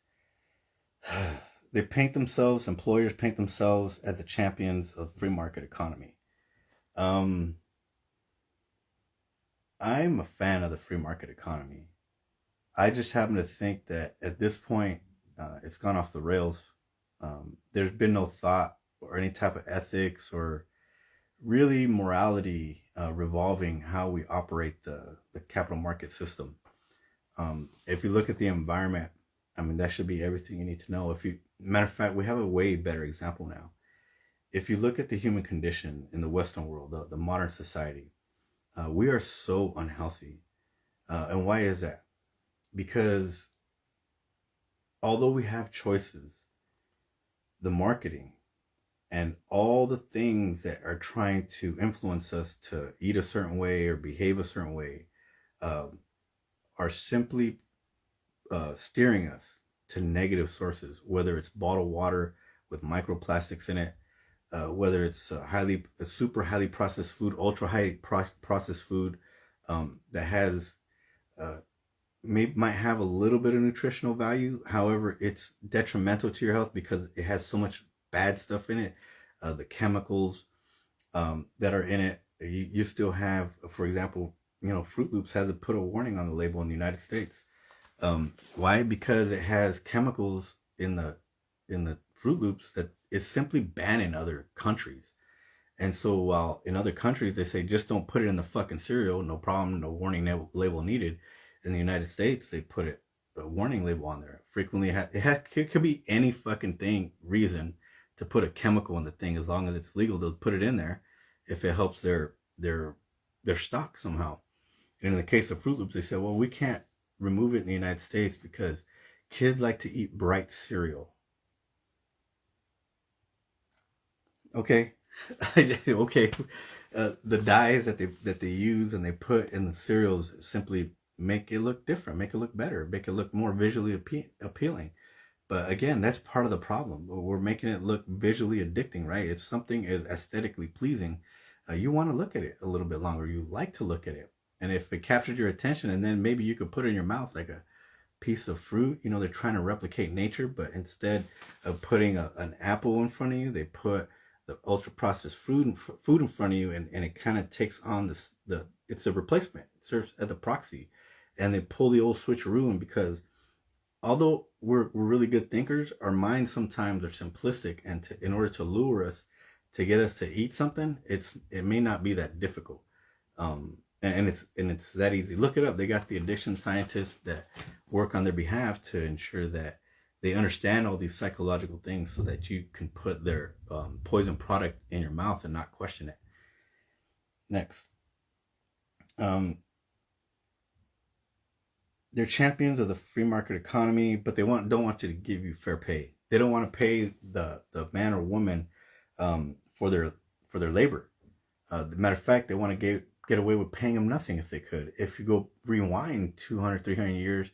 Employers paint themselves as the champions of free market economy. I'm a fan of the free market economy. I just happen to think that at this point, it's gone off the rails. There's been no thought or any type of ethics or really morality revolving how we operate the capital market system. If you look at the environment, that should be everything you need to know. Matter of fact, we have a way better example now. If you look at the human condition in the Western world, the modern society, we are so unhealthy. And why is that? Because although we have choices, the marketing and all the things that are trying to influence us to eat a certain way or behave a certain way are simply steering us to negative sources, whether it's bottled water with microplastics in it, whether it's super highly processed food, ultra high processed food that has might have a little bit of nutritional value. However, it's detrimental to your health because it has so much bad stuff in it. The chemicals that are in it. You still have, for example, Fruit Loops has to put a warning on the label in the United States. Why? Because it has chemicals in the Fruit Loops that is simply banned in other countries. And so while in other countries they say just don't put it in the fucking cereal, no problem, no warning label needed, in the United States they put a warning label on there. Frequently it could be any fucking reason to put a chemical in the thing. As long as it's legal, they'll put it in there if it helps their stock somehow. And in the case of Fruit Loops, they said, well, we can't remove it in the United States because kids like to eat bright cereal. Okay, Okay, the dyes that they use and they put in the cereals simply make it look different, make it look better, make it look more visually appealing. But again, that's part of the problem. We're making it look visually addicting, right? It's something is aesthetically pleasing. You want to look at it a little bit longer. You like to look at it, and if it captures your attention, and then maybe you could put it in your mouth like a piece of fruit. You know, they're trying to replicate nature, but instead of putting an apple in front of you, they put the ultra processed food in front of you, and it kind of takes on this it's a replacement. It serves as a proxy, and they pull the old switcheroo in because although we're really good thinkers, our minds sometimes are simplistic, and in order to lure us to get us to eat something, it may not be that difficult. And it's that easy. Look it up. They got the addiction scientists that work on their behalf to ensure that they understand all these psychological things so that you can put their poison product in your mouth and not question it. Next, they're champions of the free market economy, but they don't want you to give you fair pay. They don't want to pay the man or woman for their labor. Matter of fact, they want to get away with paying them nothing if they could. If you go rewind 200, 300 years,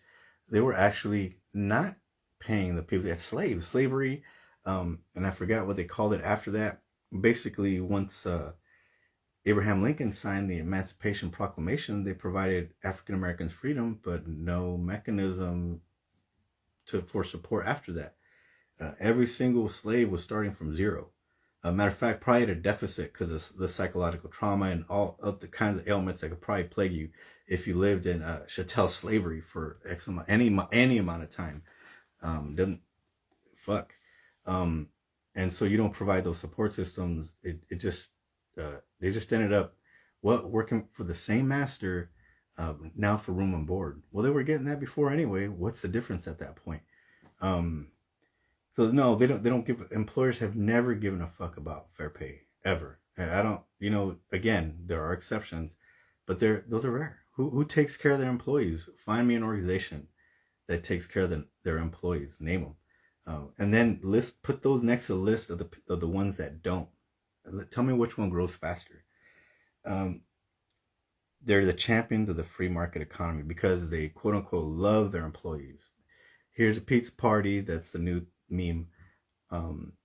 they were actually not paying the people. They had slaves, slavery, and I forgot what they called it after that. Basically, once Abraham Lincoln signed the Emancipation Proclamation, they provided African Americans freedom, but no mechanism for support after that. Every single slave was starting from zero. Matter of fact, probably at a deficit because of the psychological trauma and all of the kinds of ailments that could probably plague you if you lived in chattel slavery for any amount of time. Doesn't fuck. And so you don't provide those support systems. It just they just ended up working for the same master now for room and board. Well, they were getting that before anyway. What's the difference at that point? So no, they don't give. Employers have never given a fuck about fair pay ever. I don't. Again, there are exceptions, but those are rare. Who takes care of their employees? Find me an organization that takes care of their employees. Name them, and then put those next to the list of the ones that don't. Tell me which one grows faster. They're the champions of the free market economy because they quote unquote love their employees. Here's a pizza party. That's the new meme.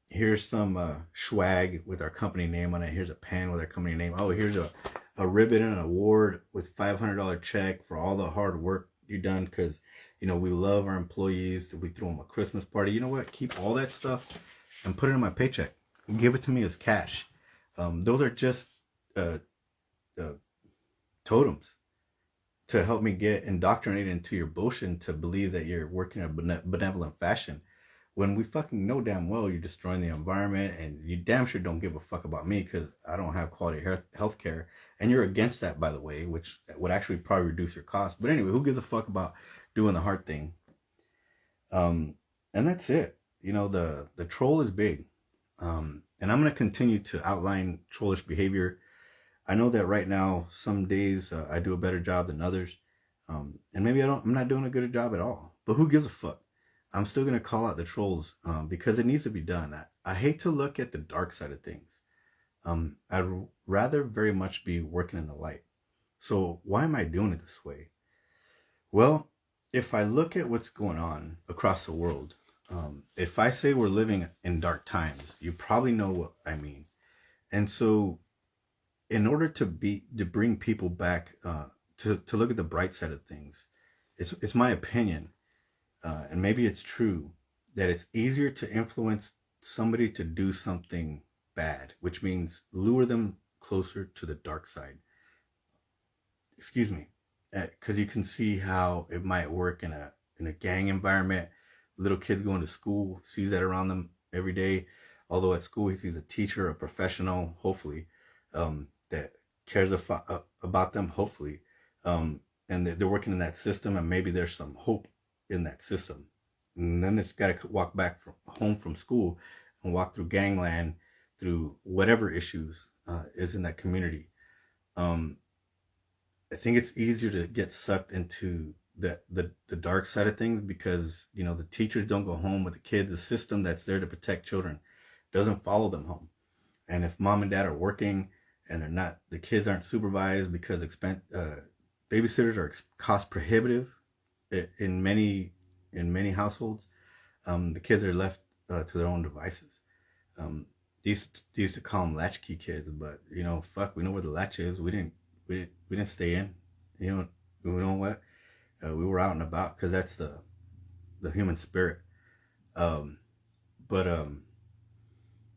Here's some swag with our company name on it. Here's a pen with our company name. Oh, here's a ribbon and an award with $500 check for all the hard work you've done because we love our employees. We throw them a Christmas party. You know what? Keep all that stuff and put it in my paycheck. Give it to me as cash. Those are just totems to help me get indoctrinated into your bullshit to believe that you're working in a benevolent fashion. When we fucking know damn well you're destroying the environment and you damn sure don't give a fuck about me because I don't have quality health care. And you're against that, by the way, which would actually probably reduce your cost. But anyway, who gives a fuck about doing the hard thing? And that's it. The troll is big. And I'm going to continue to outline trollish behavior. I know that right now, some days I do a better job than others. And maybe I'm not doing a good job at all. But who gives a fuck? I'm still going to call out the trolls because it needs to be done. I hate to look at the dark side of things. I'd rather very much be working in the light. So why am I doing it this way? Well, if I look at what's going on across the world, if I say we're living in dark times, you probably know what I mean. And so in order to bring people back to look at the bright side of things, it's my opinion, and maybe it's true, that it's easier to influence somebody to do something bad, which means lure them closer to the dark side. Excuse me, because you can see how it might work in a gang environment. Little kids going to school, see that around them every day. Although at school he sees a teacher, a professional, hopefully, that cares about them, hopefully, and they're working in that system, and maybe there's some hope in that system. And then it's got to walk back home from school and walk through gangland, through whatever issues is in that community. I think it's easier to get sucked into the dark side of things because the teachers don't go home with the kids. The system that's there to protect children doesn't follow them home. And if mom and dad are working and the kids aren't supervised because babysitters are cost prohibitive in many households, the kids are left to their own devices. They used to call them latchkey kids, but fuck, we know where the latch is. We didn't stay in. You know what? We were out and about because that's the human spirit. But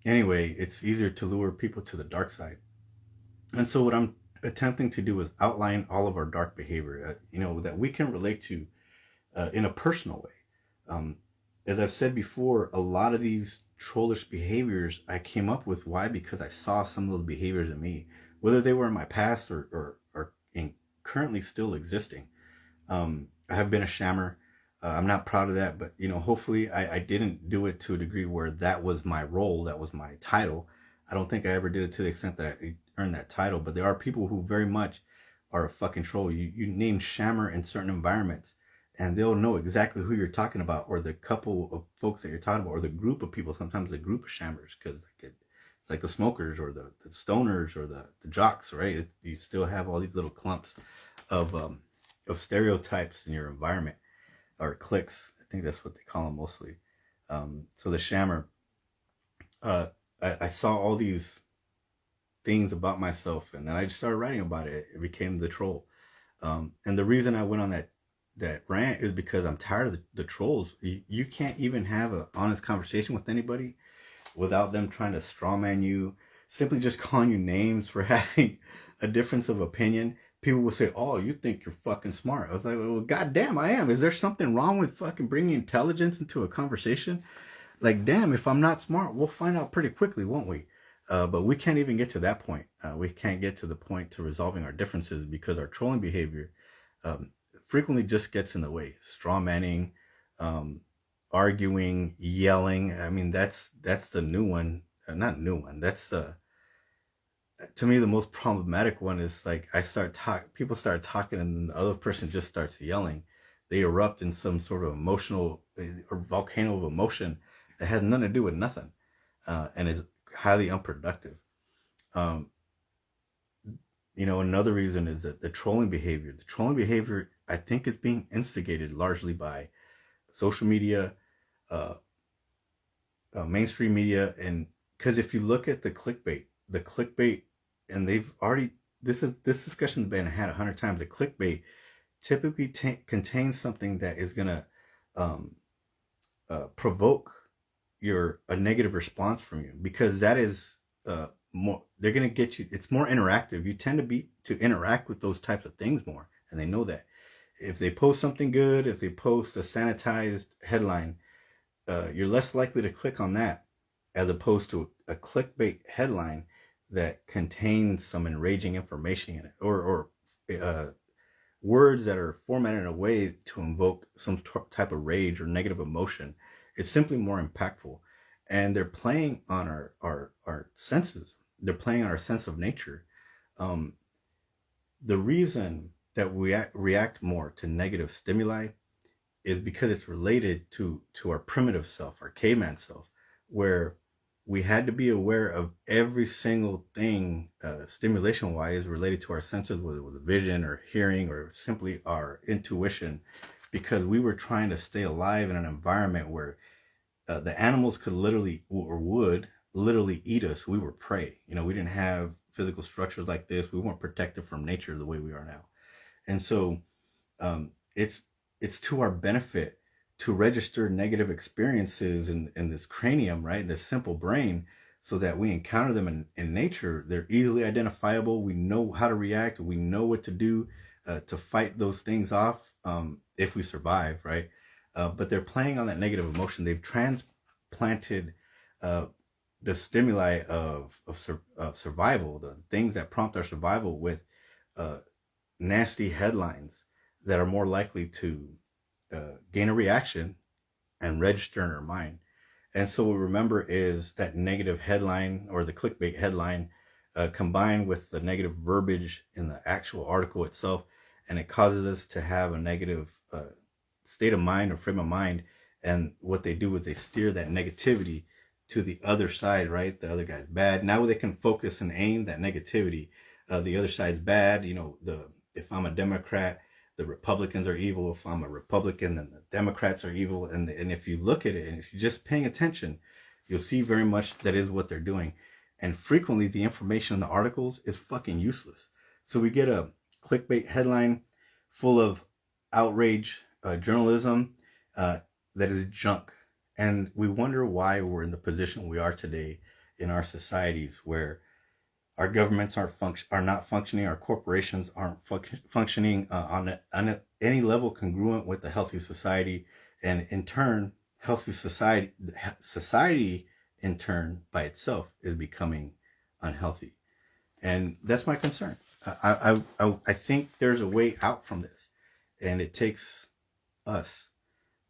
anyway, it's easier to lure people to the dark side. And so what I'm attempting to do is outline all of our dark behavior, that we can relate to in a personal way. As I've said before, a lot of these trollish behaviors I came up with. Why? Because I saw some of those behaviors in me, whether they were in my past or currently still existing. I have been a shammer. I'm not proud of that, but hopefully I didn't do it to a degree where that was my role, that was my title. I don't think I ever did it to the extent that I earned that title, but there are people who very much are a fucking troll. You name shammer in certain environments, and they'll know exactly who you're talking about, or the couple of folks that you're talking about, or the group of people, sometimes the group of shammers, because it's like the smokers or the stoners or the jocks, right? You still have all these little clumps of stereotypes in your environment, or cliques. I think that's what they call them mostly. So the shammer, I saw all these things about myself, and then I just started writing about it. It became the troll. And the reason I went on that rant is because I'm tired of the trolls. You can't even have an honest conversation with anybody without them trying to strawman you, simply just calling you names for having a difference of opinion. People will say, "Oh, you think you're fucking smart." I was like, "Well, goddamn, I am. Is there something wrong with fucking bringing intelligence into a conversation? Like, damn, if I'm not smart, we'll find out pretty quickly, won't we?" But we can't even get to that point. We can't get to the point to resolving our differences because our trolling behavior frequently just gets in the way. Straw manning, arguing, yelling. I mean, that's the new one. Not new one. That's to me, the most problematic one is like people start talking and then the other person just starts yelling. They erupt in some sort of emotional or volcano of emotion that has nothing to do with nothing, and is highly unproductive. Another reason is that the trolling behavior. The trolling behavior, I think, is being instigated largely by social media, mainstream media, and because if you look at the clickbait, and they've already this discussion's been had 100 times. The clickbait typically contains something that is gonna provoke a negative response from you, because that is more, they're gonna get you. It's more interactive. You tend to interact with those types of things more, and they know that. If they post something good, if they post a sanitized headline, you're less likely to click on that as opposed to a clickbait headline that contains some enraging information in it, or words that are formatted in a way to invoke some type of rage or negative emotion. It's simply more impactful, and they're playing on our senses. They're playing on our sense of nature. The reason that we react more to negative stimuli is because it's related to our primitive self, our caveman self, where we had to be aware of every single thing, stimulation-wise, related to our senses, whether it was vision or hearing or simply our intuition, because we were trying to stay alive in an environment where the animals could literally, or would literally eat us. We were prey. We didn't have physical structures like this. We weren't protected from nature the way we are now. And so it's to our benefit to register negative experiences in this cranium, right, this simple brain, so that we encounter them in nature. They're easily identifiable. We know how to react. We know what to do to fight those things off if we survive, right? But they're playing on that negative emotion. They've transplanted the stimuli of survival, the things that prompt our survival, with nasty headlines that are more likely to gain a reaction and register in our mind. And so what we remember is that negative headline, or the clickbait headline, combined with the negative verbiage in the actual article itself, and it causes us to have a negative state of mind or frame of mind. And what they do is they steer that negativity to the other side, right? The other guy's bad. Now they can focus and aim that negativity. The other side's bad. You know, if I'm a Democrat, the Republicans are evil. If I'm a Republican, then the Democrats are evil. And if you look at it, and if you're just paying attention, you'll see very much that is what they're doing. And frequently the information in the articles is fucking useless. So we get a clickbait headline full of outrage journalism that is junk. And we wonder why we're in the position we are today in our societies, where our governments are not functioning, our corporations aren't functioning on any level congruent with a healthy society, and in turn, healthy society in turn by itself is becoming unhealthy, and that's my concern. I think there's a way out from this, and it takes us.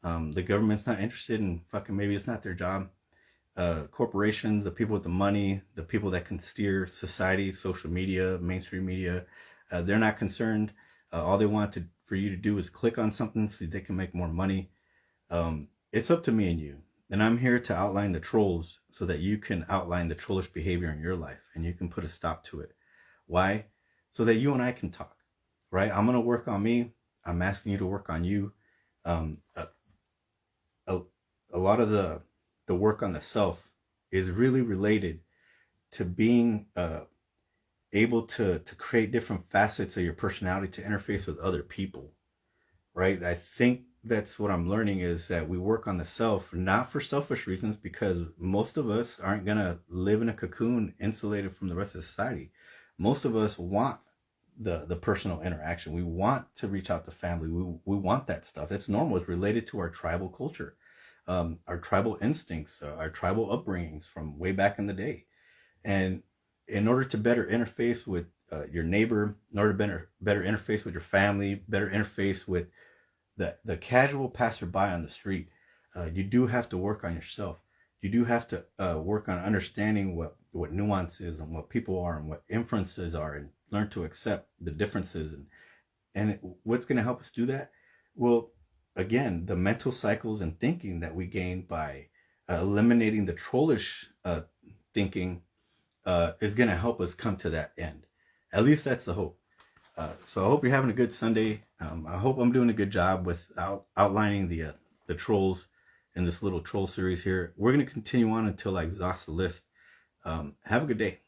The government's not interested in fucking, maybe it's not their job. Corporations, the people with the money, the people that can steer society, social media, mainstream media, they're not concerned. All they want for you to do is click on something so they can make more money. It's up to me and you. And I'm here to outline the trolls so that you can outline the trollish behavior in your life and you can put a stop to it. Why? So that you and I can talk, right? I'm going to work on me. I'm asking you to work on you. A lot of the work on the self is really related to being able to create different facets of your personality to interface with other people, right? I think that's what I'm learning, is that we work on the self, not for selfish reasons, because most of us aren't going to live in a cocoon insulated from the rest of society. Most of us want the personal interaction. We want to reach out to family. We want that stuff. It's normal. It's related to our tribal culture. Our tribal instincts, our tribal upbringings from way back in the day. And in order to better interface with your neighbor, in order to better interface with your family, better interface with the casual passerby on the street, you do have to work on yourself. You do have to work on understanding what nuance is and what people are and what inferences are, and learn to accept the differences. And what's going to help us do that? Well, again, the mental cycles and thinking that we gain by eliminating the trollish thinking is going to help us come to that end. At least that's the hope. So I hope you're having a good Sunday. I hope I'm doing a good job with outlining the trolls in this little troll series here. We're going to continue on until I exhaust the list. Have a good day.